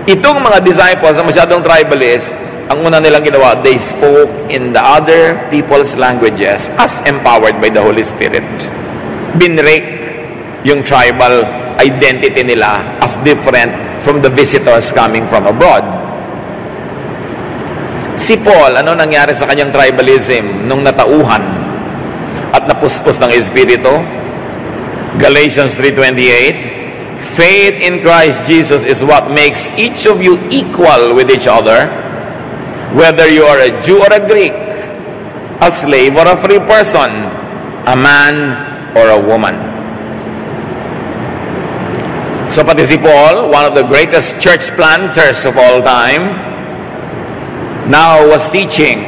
Itong mga disciples na masyadong tribalist, ang una nilang ginawa, they spoke in the other people's languages as empowered by the Holy Spirit. Binrake yung tribal identity nila as different from the visitors coming from abroad. Si Paul, ano nangyari sa kanyang tribalism nung natauhan at napuspos ng Espiritu? Galatians 3:28, faith in Christ Jesus is what makes each of you equal with each other, whether you are a Jew or a Greek, a slave or a free person, a man or a woman. So pati si Paul, one of the greatest church planters of all time, now was teaching,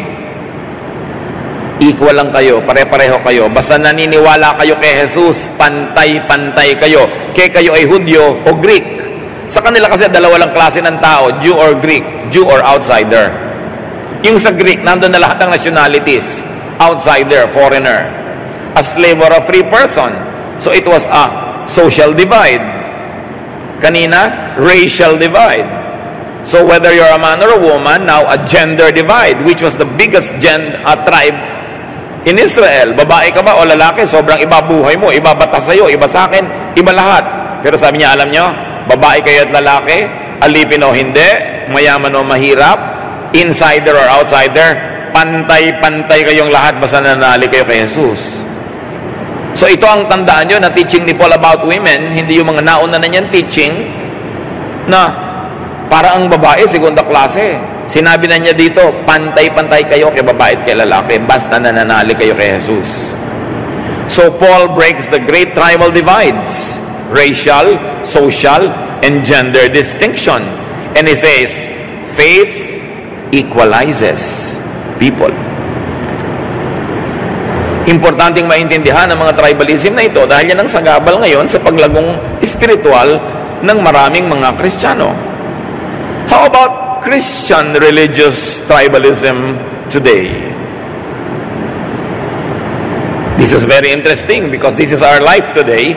equal lang kayo, pare-pareho kayo. Basta naniniwala kayo kay Jesus, pantay-pantay kayo. Kaya kayo ay Hudyo o Greek. Sa kanila kasi dalawa lang klase ng tao, Jew or Greek, Jew or outsider. Yung sa Greek, nandun na lahat ng nationalities, outsider, foreigner, a slave or a free person. So it was a social divide. Kanina, racial divide. So whether you're a man or a woman, now a gender divide, which was the biggest tribe in Israel. Babae ka ba o lalaki, sobrang iba buhay mo, iba batas sa'yo, iba sa akin, iba lahat. Pero sabi niya, alam nyo, babae kayo at lalaki, alipin o hindi, mayaman o mahirap, insider or outsider, pantay-pantay kayong lahat basta nanali kayo kay Jesus. So ito ang tandaan nyo na teaching ni Paul about women, hindi yung mga nauna na niyan teaching na para ang babae, segunda klase. Sinabi na niya dito, pantay-pantay kayo kay babae at kay lalaki, basta nananali kayo kay Jesus. So Paul breaks the great tribal divides, racial, social, and gender distinction. And he says, faith equalizes people. Importanteng maintindihan ang mga tribalism na ito dahil yan ang sagabal ngayon sa paglagong espiritual ng maraming mga Kristiyano. How about Christian religious tribalism today? This is very interesting because this is our life today.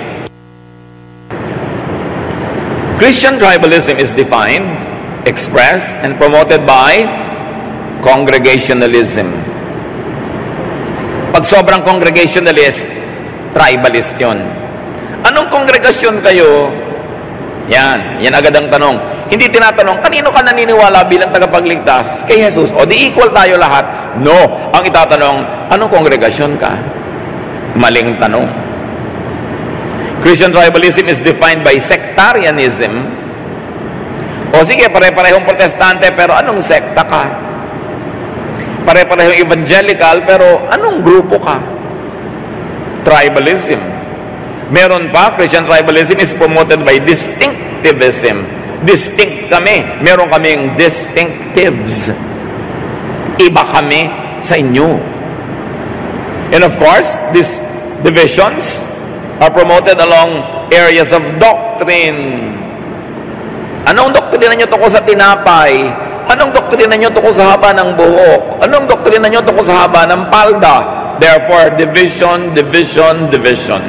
Christian tribalism is defined, expressed, and promoted by congregationalism. Pag sobrang congregationalist, tribalist yun. Anong kongregasyon kayo? Yan agad ang tanong. Hindi tinatanong, kanino ka naniniwala bilang tagapagligtas? Kay Jesus. O di equal tayo lahat? No. Ang itatanong, anong kongregasyon ka? Maling tanong. Christian tribalism is defined by sectarianism. O sige, pare-parehong protestante, pero anong sekta ka? Pare-parehong evangelical, pero anong grupo ka? Tribalism. Meron pa, Christian tribalism is promoted by distinctivism. Distinct kami. Meron kaming distinctives. Iba kami sa inyo. And of course, these divisions are promoted along areas of doctrine. Anong doktrina nyo tungkol sa tinapay? Anong doktrina nyo tungkol sa haba ng buhok? Anong doktrina nyo tungkol sa haba ng palda? Therefore, division, division, division.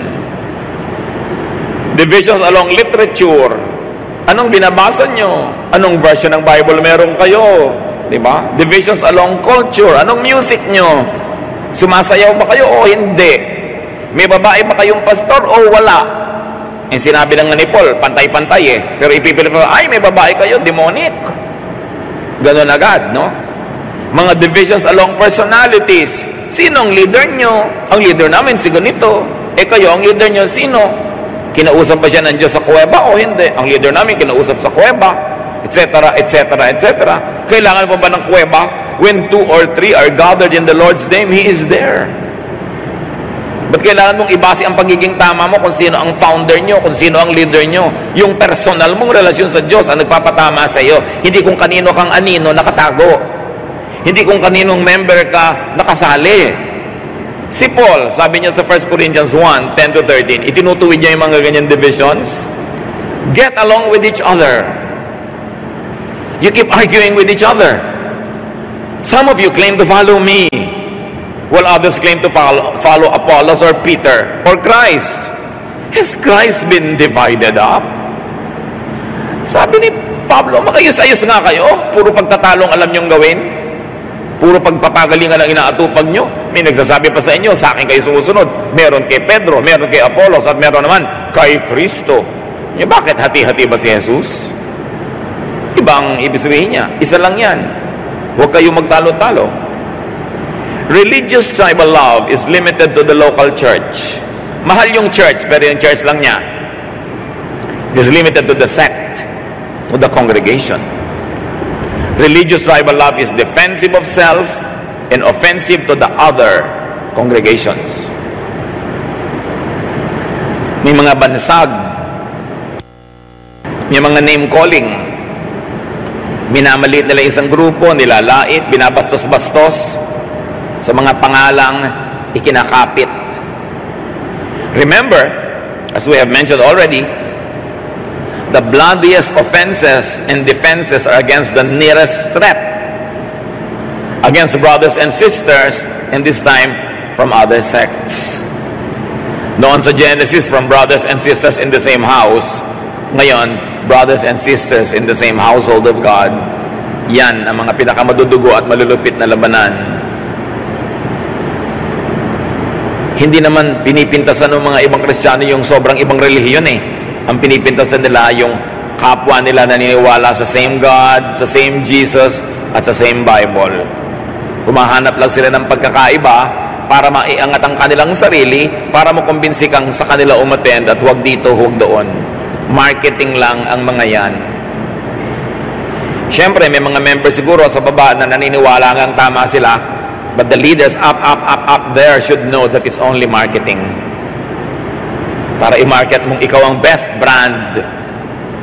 Divisions along literature. Anong binabasa nyo? Anong version ng Bible meron kayo? Diba? Divisions along culture. Anong music nyo? Sumasayaw ba kayo o hindi? May babae ba kayong pastor o wala? Yung sinabi lang ni Paul, pantay-pantay eh. Pero ipipilit mo, ay may babae kayo, demonic. Ganon agad, no? Mga divisions along personalities. Sino ang leader nyo? Ang leader namin si ganito. Eh kayo, ang leader nyo sino? Kinausap ba siya ng Diyos sa kuweba o hindi? Ang leader namin kinausap sa kuweba, etc., etc., etc. Kailangan pa ba ng kuweba? When 2 or 3 are gathered in the Lord's name, He is there. Ba't kailangan mong ibase ang pagiging tama mo kung sino ang founder nyo, kung sino ang leader nyo? Yung personal mong relasyon sa Diyos ang nagpapatama sa iyo. Hindi kung kanino kang anino nakatago. Hindi kung kaninong member ka nakasali. Si Paul, sabi niya sa 1 Corinthians 1, 10-13, itinutuwid niya yung mga ganyan divisions. Get along with each other. You keep arguing with each other. Some of you claim to follow me, while others claim to follow Apollos or Peter or Christ. Has Christ been divided up? Sabi ni Pablo, magayos-ayos nga kayo. Puro pagtatalong alam nyong gawin. Puro pagpapagalingan ang inaatupag nyo. May nagsasabi pa sa inyo, sa akin kayo sumusunod. Meron kay Pedro, meron kay Apollos, at meron naman kay Kristo. Bakit hati-hati ba si Jesus? Ibang ibig sabihin niya. Isa lang yan. Huwag kayo magtalo-talo. Religious tribal love is limited to the local church. Mahal yung church, pero yung church lang niya. It is limited to the sect, to the congregation. Religious tribal love is defensive of self and offensive to the other congregations. May mga bansag May mga name calling. Minamaliit nila isang grupo, nilalait, binabastos-bastos sa mga pangalang ikinakapit. Remember, as we have mentioned already, the bloodiest offenses and defenses are against the nearest threat, against brothers and sisters, and this time from other sects. Noon sa Genesis, from brothers and sisters in the same house. Ngayon, brothers and sisters in the same household of God. Yan ang mga pinakamadudugo at malulupit na labanan. Hindi naman pinipintasan ng mga ibang Kristiyano yung sobrang ibang relihiyon eh. Ang pinipintasan nila yung kapwa nila naniniwala sa same God, sa same Jesus, at sa same Bible. Humahanap lang sila ng pagkakaiba para maiangat ang kanilang sarili, para makumbinsi kang sa kanila umattend at huwag dito, huwag doon. Marketing lang ang mga yan. Siyempre, may mga members siguro sa baba na naniniwala ngang tama sila, but the leaders up there should know that it's only marketing. Para i-market mong ikaw ang best brand,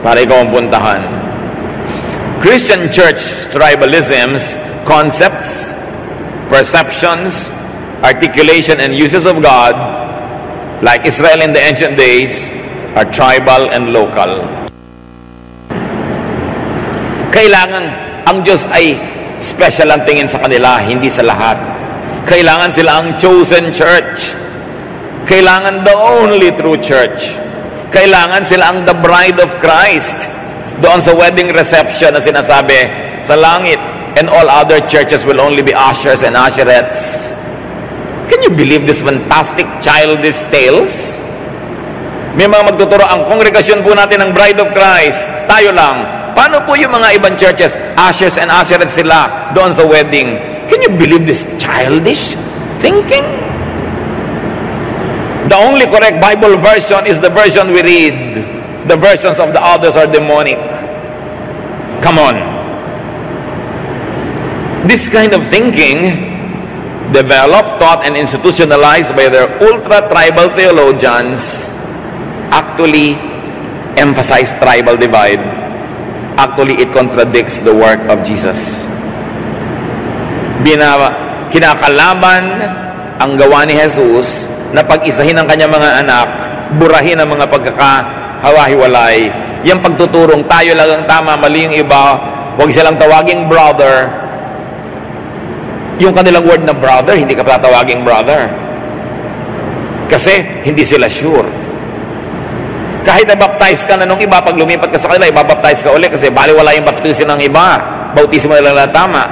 para ikaw ang puntahan. Christian church tribalisms, concepts, perceptions, articulation, and uses of God, like Israel in the ancient days, are tribal and local. Kailangan ang Diyos ay special ang tingin sa kanila, hindi sa lahat. Kailangan sila ang chosen church. Kailangan the only true church. Kailangan sila ang the bride of Christ. Doon sa wedding reception na sinasabi sa langit, and all other churches will only be ushers and usherettes. Can you believe this fantastic childish tales? May mga magtuturo, ang kongregasyon po natin ng bride of Christ, tayo lang. Paano po yung mga ibang churches? Ushers and usherettes sila doon sa wedding. Can you believe this childish thinking? The only correct Bible version is the version we read. The versions of the others are demonic. Come on. This kind of thinking, developed, taught, and institutionalized by their ultra-tribal theologians, actually emphasize tribal divide. Actually, it contradicts the work of Jesus. Kinakalaban ang gawa ni Jesus na pag-isahin ang kanyang mga anak, burahin ang mga pagkakahawa-hiwalay, yung pagtuturong tayo lang ang tama, mali yung iba, huwag silang tawaging brother. Yung kanilang word na brother, hindi ka tatawaging brother. Kasi hindi sila sure. Kahit na-baptize ka na nung iba, pag lumipat ka sa kanila, ibabaptize ka ulit kasi baliwala yung baptism ng iba. Bautismo nila na tama.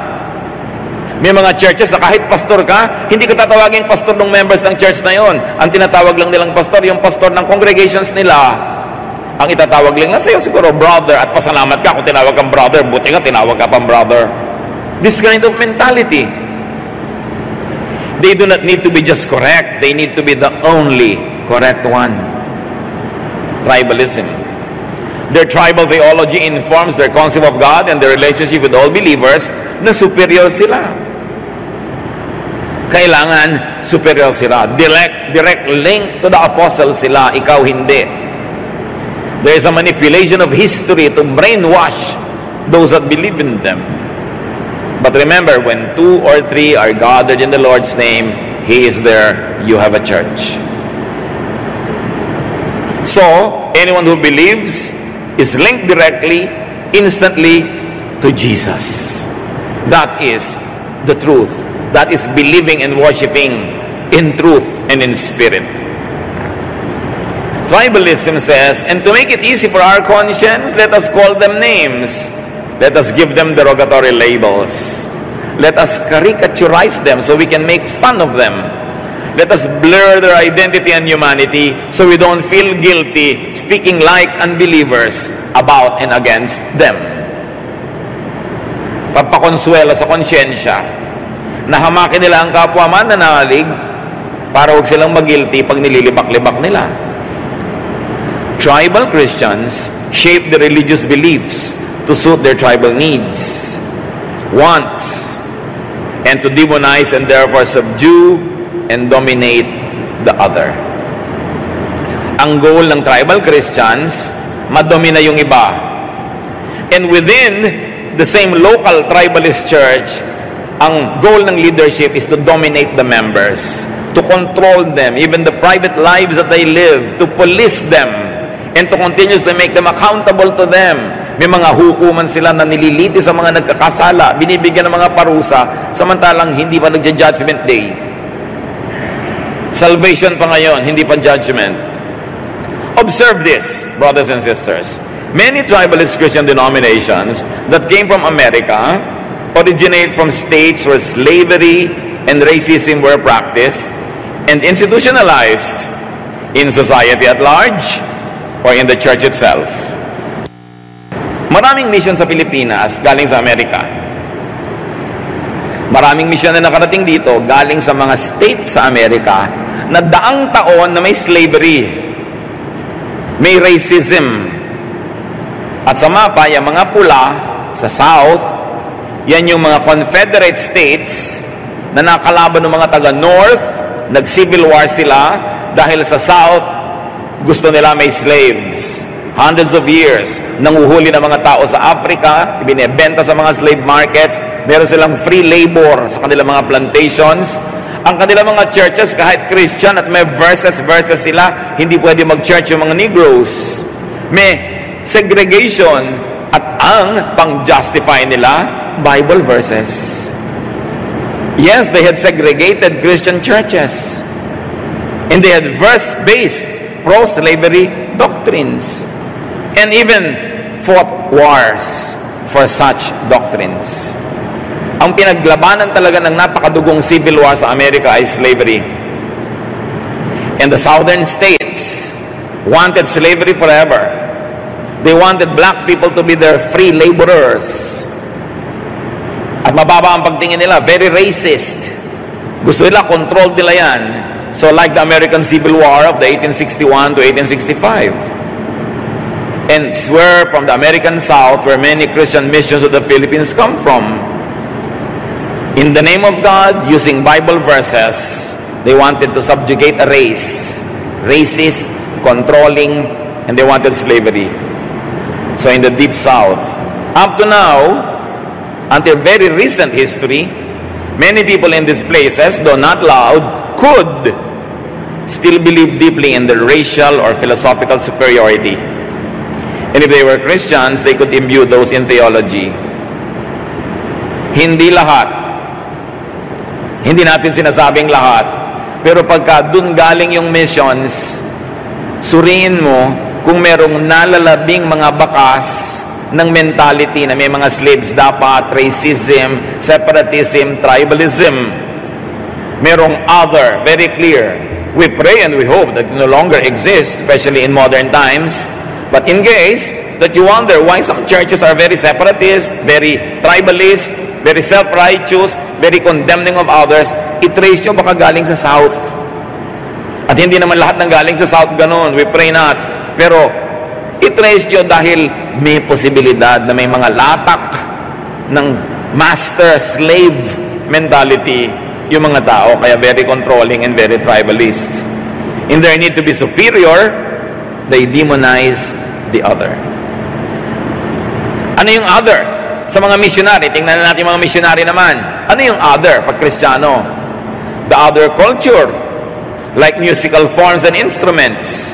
May mga churches na kahit pastor ka, hindi ka tatawagin pastor ng members ng church na yon. Ang tinatawag lang nilang pastor, yung pastor ng congregations nila. Ang itatawag lang na sa'yo siguro, brother, at pasalamat ka kung tinawag kang brother, buti nga tinawag ka pang brother. This kind of mentality. They do not need to be just correct. They need to be the only correct one. Tribalism. Their tribal theology informs their concept of God and their relationship with all believers na superior sila. Kailangan superior sila. Direct link to the apostles sila, ikaw hindi. There is a manipulation of history to brainwash those that believe in them. But remember, when 2 or 3 are gathered in the Lord's name, He is there. You have a church. So, anyone who believes is linked directly, instantly to Jesus. That is the truth. That is believing and worshiping in truth and in spirit. Tribalism says, and to make it easy for our conscience, let us call them names. Let us give them derogatory labels. Let us caricaturize them so we can make fun of them. Let us blur their identity and humanity so we don't feel guilty speaking like unbelievers about and against them. Pagpakonsuelo sa konsyensya, nahamakin nila ang kapwa mananalig para huwag silang mag-guilty pag nililibak-libak nila. Tribal Christians shape the religious beliefs to suit their tribal needs, wants, and to demonize and therefore subdue and dominate the other. Ang goal ng tribal Christians, madomina yung iba. And within the same local tribalist church, ang goal ng leadership is to dominate the members, to control them, even the private lives that they live, to police them, and to continuously make them accountable to them. May mga hukuman sila na nililiti sa mga nagkakasala, binibigyan ng mga parusa, samantalang hindi pa nagja-judgment day. Salvation pa ngayon, hindi pa judgment. Observe this, brothers and sisters. Many tribalist Christian denominations that came from America originate from states where slavery and racism were practiced and institutionalized in society at large or in the church itself. Maraming mission sa Pilipinas galing sa Amerika. Maraming mission na nakarating dito galing sa mga states sa Amerika na daang taon na may slavery, may racism. At sa mapa, yung mga pula sa South, yan yung mga Confederate States na nakalaban ng mga taga-North, nag-civil war sila dahil sa South, gusto nila may slaves. Hundreds of years, nanguhuli ng mga tao sa Africa, ibinebenta sa mga slave markets, meron silang free labor sa kanilang mga plantations. Ang kanilang mga churches, kahit Christian at may verses sila, hindi pwede mag-church yung mga Negroes. May segregation at ang pang-justify nila, Bible verses. Yes, they had segregated Christian churches. And they had verse-based pro-slavery doctrines. And even fought wars for such doctrines. Ang pinaglabanan talaga ng napakadugong civil war sa Amerika ay slavery. And the southern states wanted slavery forever. They wanted black people to be their free laborers. At mababa ang pagtingin nila, very racist. Gusto nila, controlled nila yan. So like the American Civil War of the 1861 to 1865. And where from the American South, where many Christian missions of the Philippines come from. In the name of God, using Bible verses, they wanted to subjugate a race. Racist, controlling, and they wanted slavery. So in the deep South, up to now, until very recent history, many people in these places, though not loud, could still believe deeply in the racial or philosophical superiority. And if they were Christians, they could imbue those in theology. Hindi lahat. Hindi natin sinasabing lahat. Pero pagka dun galing yung missions, suriin mo kung merong nalalabing mga bakas ng mentality na may mga slaves dapat, racism, separatism, tribalism. Merong other, very clear. We pray and we hope that it no longer exists, especially in modern times. But in case that you wonder why some churches are very separatist, very tribalist, very self-righteous, very condemning of others, i-trace nyo baka galing sa South. At hindi naman lahat ng galing sa South ganun. We pray not. Pero i-trace nyo dahil may posibilidad na may mga latak ng master-slave mentality yung mga tao, kaya very controlling and very tribalist. In their need to be superior, they demonize the other. Ano yung other? Sa mga missionary, tingnan natin yung mga missionary naman. Ano yung other pag Kristiyano? The other culture, like musical forms and instruments.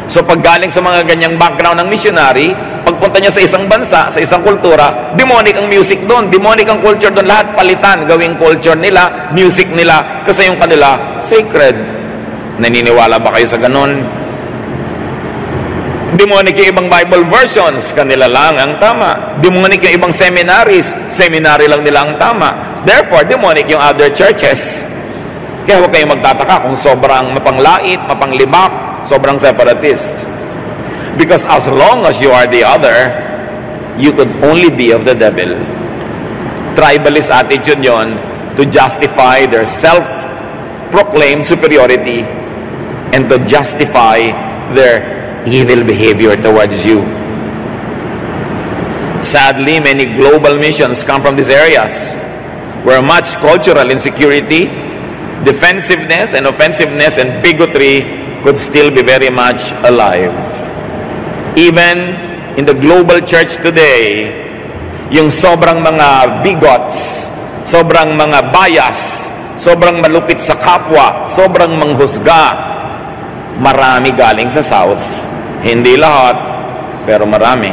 So pag galing sa mga ganyang background ng missionary, pagpunta niya sa isang bansa, sa isang kultura, demonic ang music doon, demonic ang culture doon, lahat palitan, gawing culture nila, music nila, kasi yung kanila, sacred. Naniniwala ba kayo sa ganun? Demonic yung ibang Bible versions, kanila lang ang tama. Demonic yung ibang seminaries, seminary lang nila ang tama. Therefore, demonic yung other churches. Kaya huwag kayong magtataka kung sobrang mapanglait, mapanglibak, sobrang separatist. Because as long as you are the other, you could only be of the devil. Tribalist attitude yon to justify their self-proclaimed superiority and to justify their evil behavior towards you. Sadly, many global missions come from these areas where much cultural insecurity, defensiveness and offensiveness and bigotry could still be very much alive. Even in the global church today, yung sobrang mga bigots, sobrang mga bias, sobrang malupit sa kapwa, sobrang manghusga, marami galing sa South. Hindi lahat, pero marami.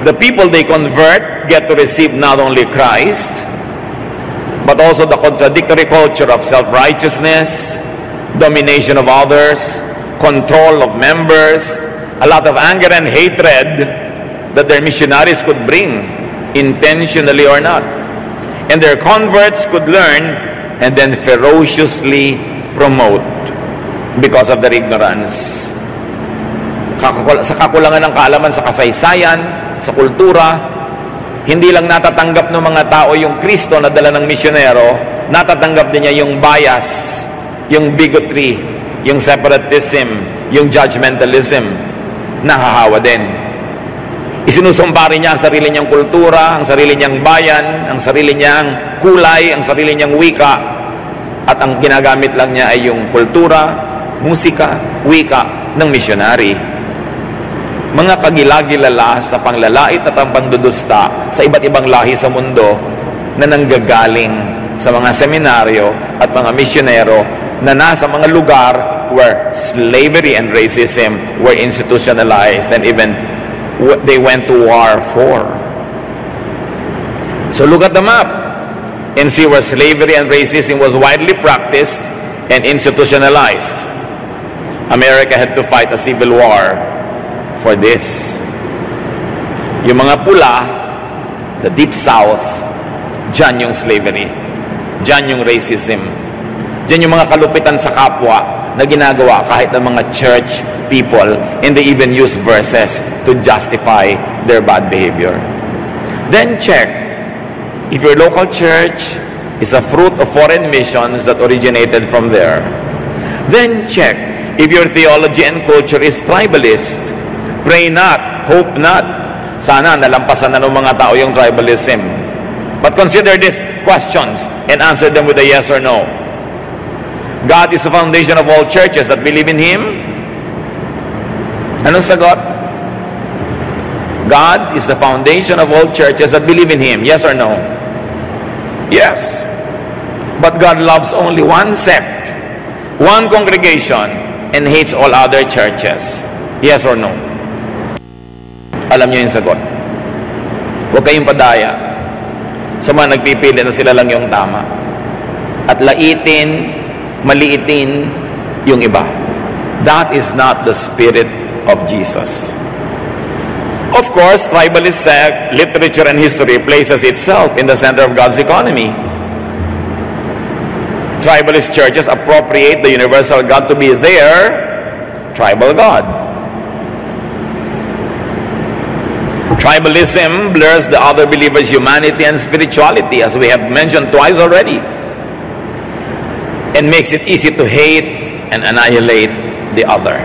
The people they convert get to receive not only Christ, but also the contradictory culture of self-righteousness, domination of others, control of members, a lot of anger and hatred that their missionaries could bring, intentionally or not. And their converts could learn and then ferociously promote because of their ignorance. Sa kakulangan ng kaalaman sa kasaysayan, sa kultura, hindi lang natatanggap ng mga tao yung Kristo na dala ng misyonero, natatanggap din niya yung bias, yung bigotry, yung separatism, yung judgmentalism, nahahawa din. Isinusumpa rin niya ang sarili niyang kultura, ang sarili niyang bayan, ang sarili niyang kulay, ang sarili niyang wika, at ang ginagamit lang niya ay yung kultura, musika, wika ng misyonary. Mga kagilagilala sa panglalait at ang pandudusta sa iba't ibang lahi sa mundo na nanggagaling sa mga seminaryo at mga misyonero na nasa mga lugar where slavery and racism were institutionalized and even they went to war for. So look at the map and see where slavery and racism was widely practiced and institutionalized. America had to fight a civil war for this. Yung mga pula, the deep south, dyan yung slavery, dyan yung racism, dyan yung mga kalupitan sa kapwa na ginagawa kahit ng mga church people, and they even use verses to justify their bad behavior. Then check if your local church is a fruit of foreign missions that originated from there. Then check if your theology and culture is tribalist. Pray not, hope not. Sana nalampasan na ng mga tao yung tribalism. But consider these questions and answer them with a yes or no. God is the foundation of all churches that believe in Him. Anong sagot? God is the foundation of all churches that believe in Him. Yes or no? Yes. But God loves only one sect, one congregation, and hates all other churches. Yes or no? Alam niyo yung sagot. Huwag kayong padaya sa mga nagpipili na sila lang yung tama at laitin, maliitin yung iba. That is not the spirit of Jesus. Of course, tribalist literature and history places itself in the center of God's economy. Tribalist churches appropriate the universal God to be their tribal God. Tribalism blurs the other believers' humanity and spirituality, as we have mentioned twice already, and makes it easy to hate and annihilate the other.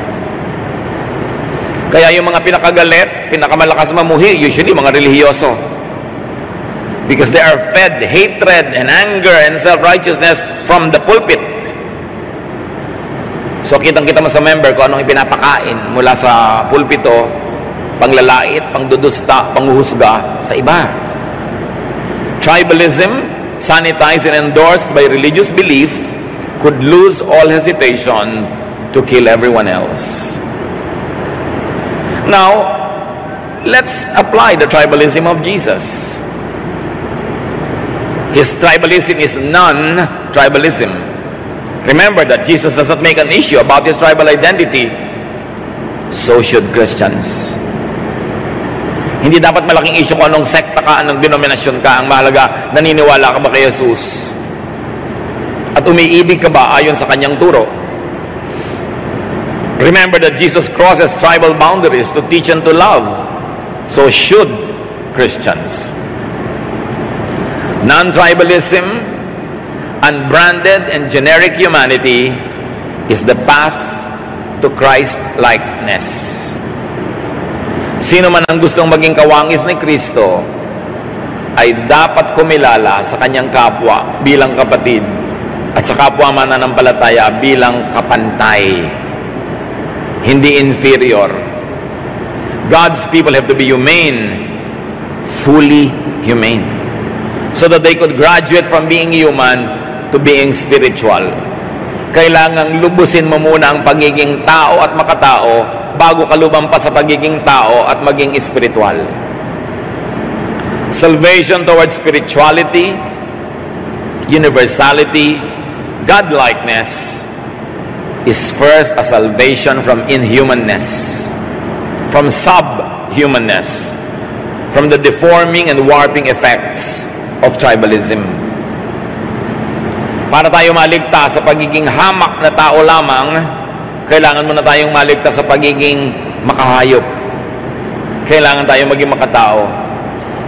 Kaya yung mga pinakagalit, pinakamalakas mamuhi, usually mga relihiyoso. Because they are fed hatred and anger and self-righteousness from the pulpit. So kitang-kita mo sa member kung anong ipinapakain mula sa pulpito, panglalait, pangdudusta, panghuhusga sa iba. Tribalism, sanitized and endorsed by religious belief, could lose all hesitation to kill everyone else. Now, let's apply the tribalism of Jesus. His tribalism is non-tribalism. Remember that Jesus does not make an issue about his tribal identity. So should Christians. Hindi dapat malaking issue kung anong sekta ka, anong denominasyon ka. Ang mahalaga, naniniwala ka ba kay Jesus? At umiibig ka ba ayon sa kanyang turo? Remember that Jesus crosses tribal boundaries to teach and to love. So should Christians. Non-tribalism, unbranded and generic humanity is the path to Christ-likeness. Sino man ang gustong maging kawangis ni Kristo ay dapat kumilala sa kanyang kapwa bilang kapatid at sa kapwa mananampalataya bilang kapantay, hindi inferior. God's people have to be humane, fully humane, so that they could graduate from being human to being spiritual. Kailangang lubusin mo muna ang pagiging tao at makatao bago ka lumampas sa pagiging tao at maging spiritual. Salvation towards spirituality, universality, godlikeness is first a salvation from inhumanness, from subhumanness, from the deforming and warping effects of tribalism. Para tayo maligtas sa pagiging hamak na tao lamang, kailangan muna tayong maligtas sa pagiging makahayop. Kailangan tayong maging makatao.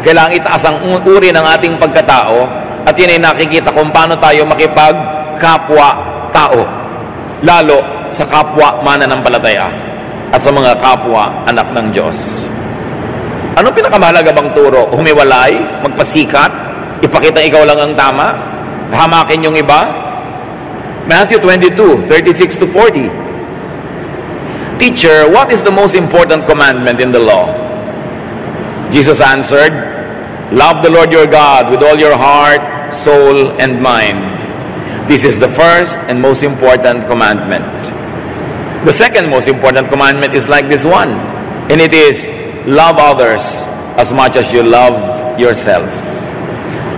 Kailangan itaas ang uri ng ating pagkatao, at yun ay nakikita kung paano tayo makipagkapwa-tao, lalo sa kapwa mananampalataya at sa mga kapwa anak ng Diyos. Anong pinakamahalaga bang turo? Humiwalay? Magpasikat? Ipakita ikaw lang ang tama? Hamakin yung iba? Matthew 22:36-40. Teacher, what is the most important commandment in the law? Jesus answered, love the Lord your God with all your heart, soul, and mind. This is the first and most important commandment. The second most important commandment is like this one, and it is, love others as much as you love yourself.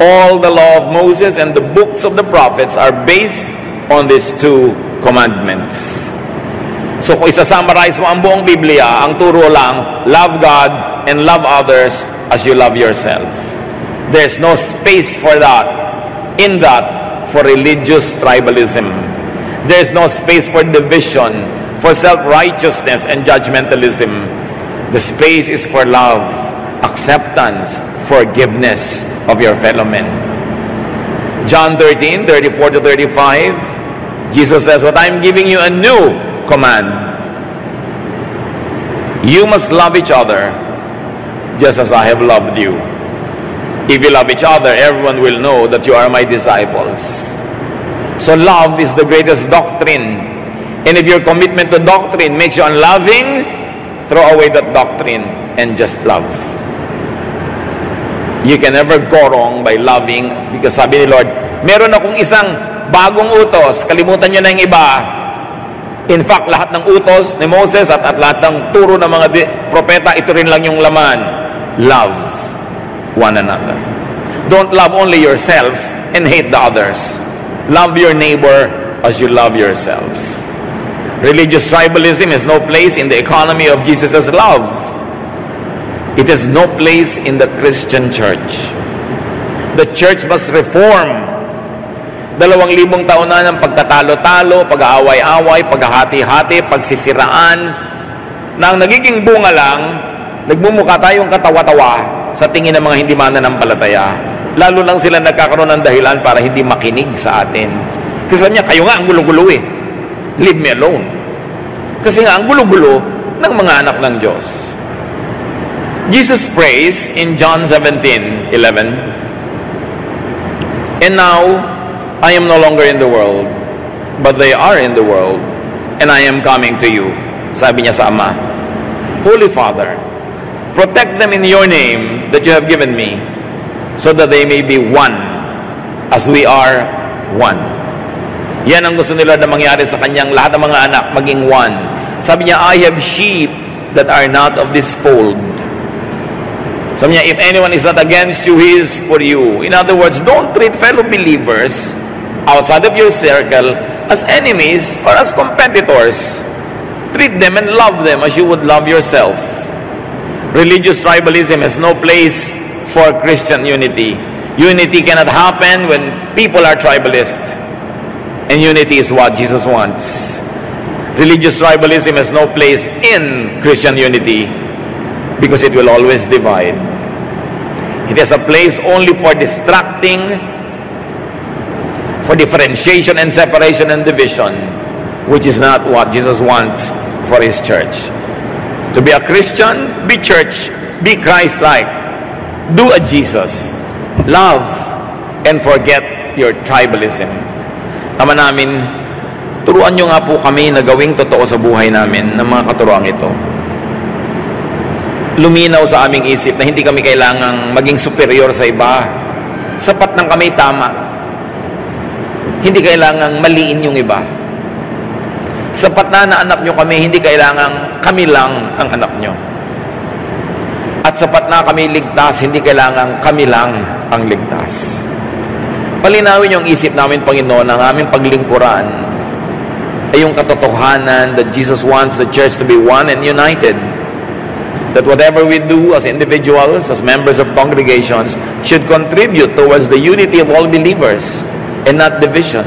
All the law of Moses and the books of the prophets are based on these two commandments. So kung isa-summarize mo ang buong Biblia, ang turo lang, love God and love others as you love yourself. There's no space for that, in that, for religious tribalism. There's no space for division, for self-righteousness and judgmentalism. The space is for love, acceptance, forgiveness of your fellow men. John 13:34-35, Jesus says, what I'm giving you a new command. You must love each other just as I have loved you. If you love each other, everyone will know that you are my disciples. So love is the greatest doctrine. And if your commitment to doctrine makes you unloving, throw away that doctrine and just love. You can never go wrong by loving, because sabi ni Lord, meron akong isang bagong utos, kalimutan nyo na yung iba. In fact, lahat ng utos ni Moses at lahat ng turo ng mga propeta, ito rin lang yung laman. Love one another. Don't love only yourself and hate the others. Love your neighbor as you love yourself. Religious tribalism has no place in the economy of Jesus' love. It has no place in the Christian church. The church must reform. 2,000 taon na ng pagtatalo-talo, pag-aaway-away, paghahati-hati, pagsisiraan, na ang nagiging bunga lang, nagmumukha tayong katawa-tawa sa tingin ng mga hindi mananampalataya. Lalo lang sila nagkakaroon ng dahilan para hindi makinig sa atin. Kasi sabi niya, kayo nga ang gulo-gulo eh. Leave me alone. Kasi nga ang gulo-gulo ng mga anak ng Diyos. Jesus prays in John 17:11, and now I am no longer in the world, but they are in the world, and I am coming to you. Sabi niya sa Ama, Holy Father, protect them in your name that you have given me, so that they may be one, as we are one. Yan ang gusto nila na mangyari sa kanyang lahat ng mga anak, maging one. Sabi niya, I have sheep that are not of this fold. Sabi niya, if anyone is not against you, he is for you. In other words, don't treat fellow believers outside of your circle as enemies or as competitors. Treat them and love them as you would love yourself. Religious tribalism has no place for Christian unity. Unity cannot happen when people are tribalist. And unity is what Jesus wants. Religious tribalism has no place in Christian unity, because it will always divide. It has a place only for distracting, for differentiation and separation and division, which is not what Jesus wants for His church. To be a Christian, be church, be Christ-like, do a Jesus, love, and forget your tribalism. Tama namin, turuan nyo nga po kami na gawing totoo sa buhay namin ng mga katuroang ito. luminaw sa aming isip na hindi kami kailangang maging superior sa iba. Sapat nang kami tama. Hindi kailangang maliin yung iba. Sapat na anak nyo kami, hindi kailangang kami lang ang anak nyo. At sapat na kami ligtas, hindi kailangang kami lang ang ligtas. Palinawin yung isip namin, Panginoon, ang aming paglingkuran ay yung katotohanan that Jesus wants the church to be one and united. That whatever we do as individuals, as members of congregations, should contribute towards the unity of all believers and not division.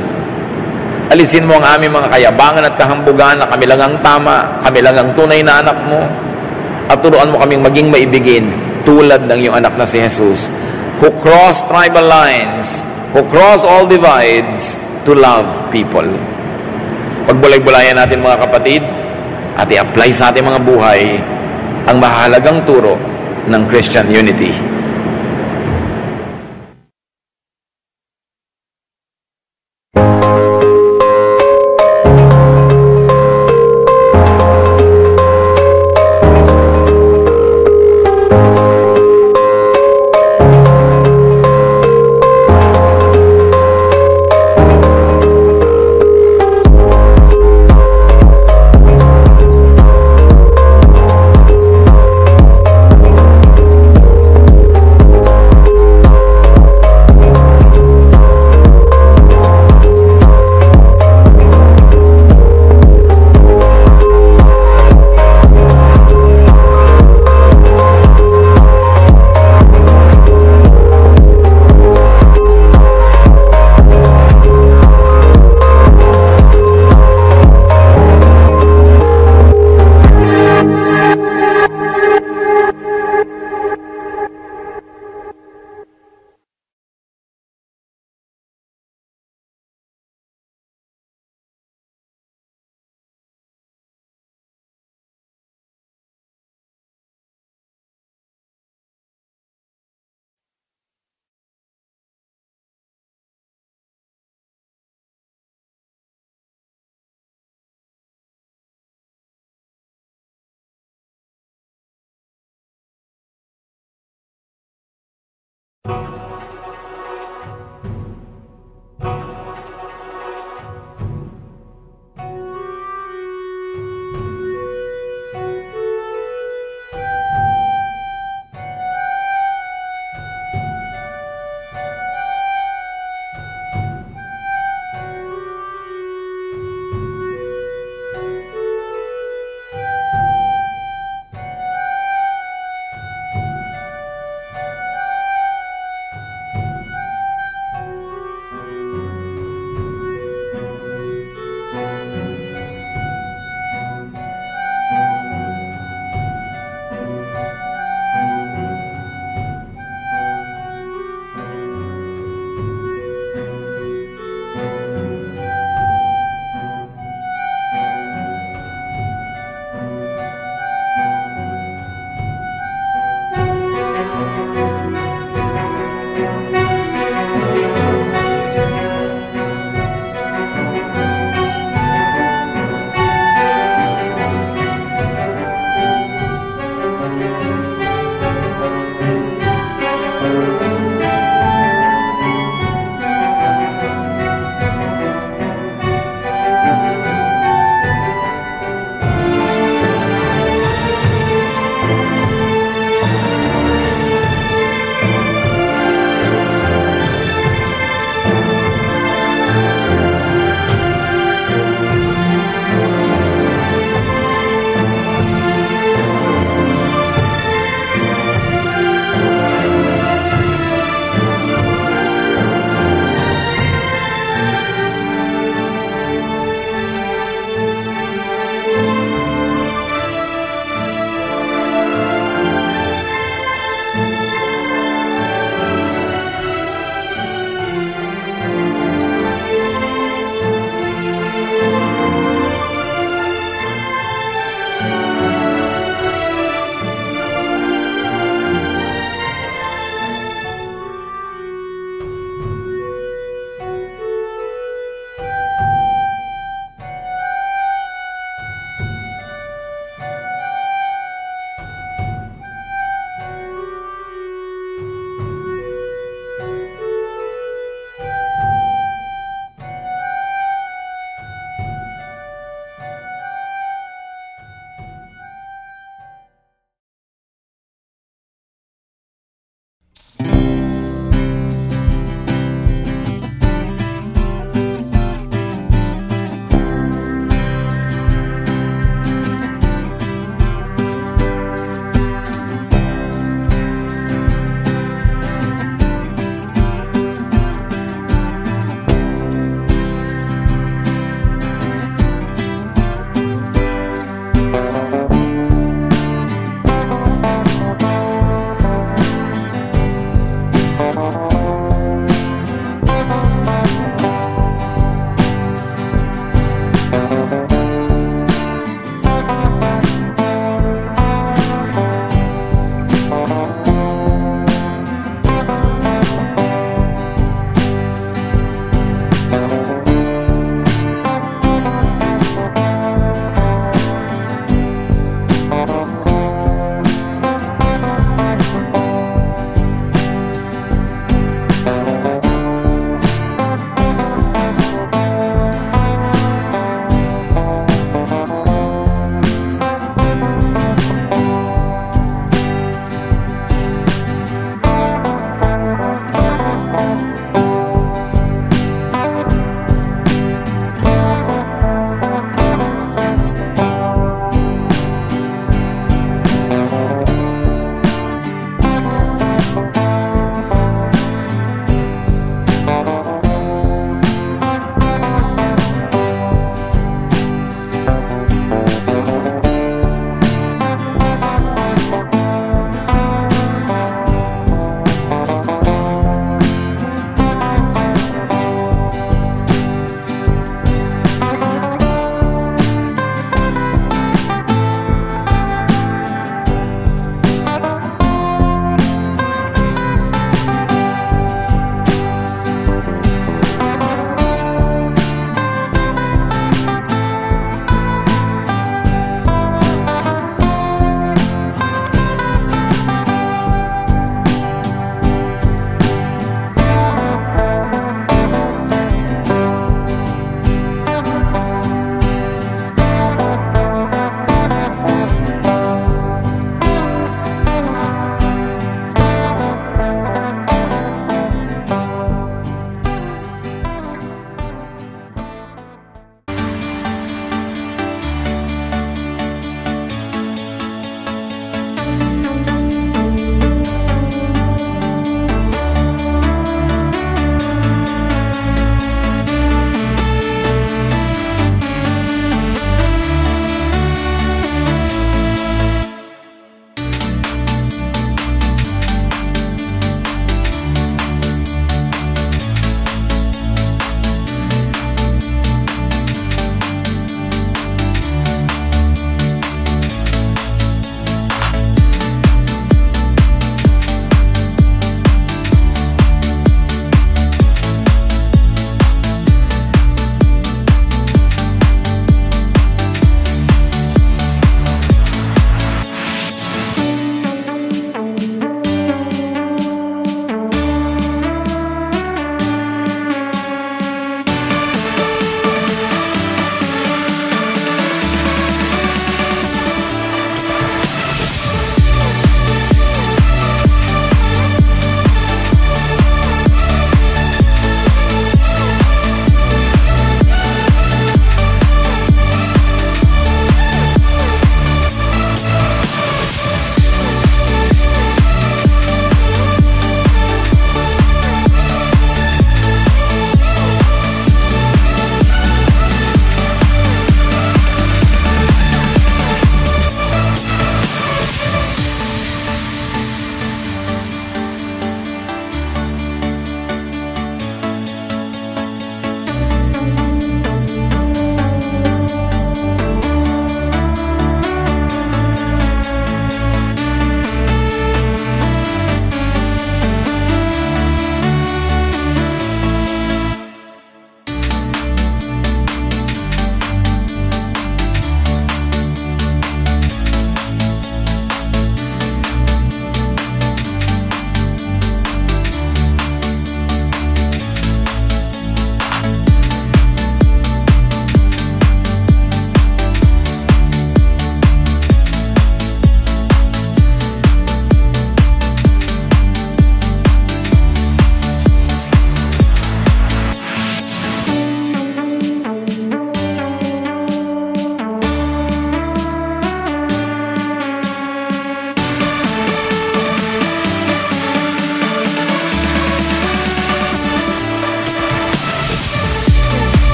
Alisin mo ang aming mga kayabangan at kahambugan na kami lang ang tama, kami lang ang tunay na anak mo, at turuan mo kaming maging maibigin tulad ng iyong anak na si Jesus, who crossed tribal lines, who crossed all divides to love people. Pagbulay-bulayan natin mga kapatid at i-apply sa ating mga buhay ang mahalagang turo ng Christian unity.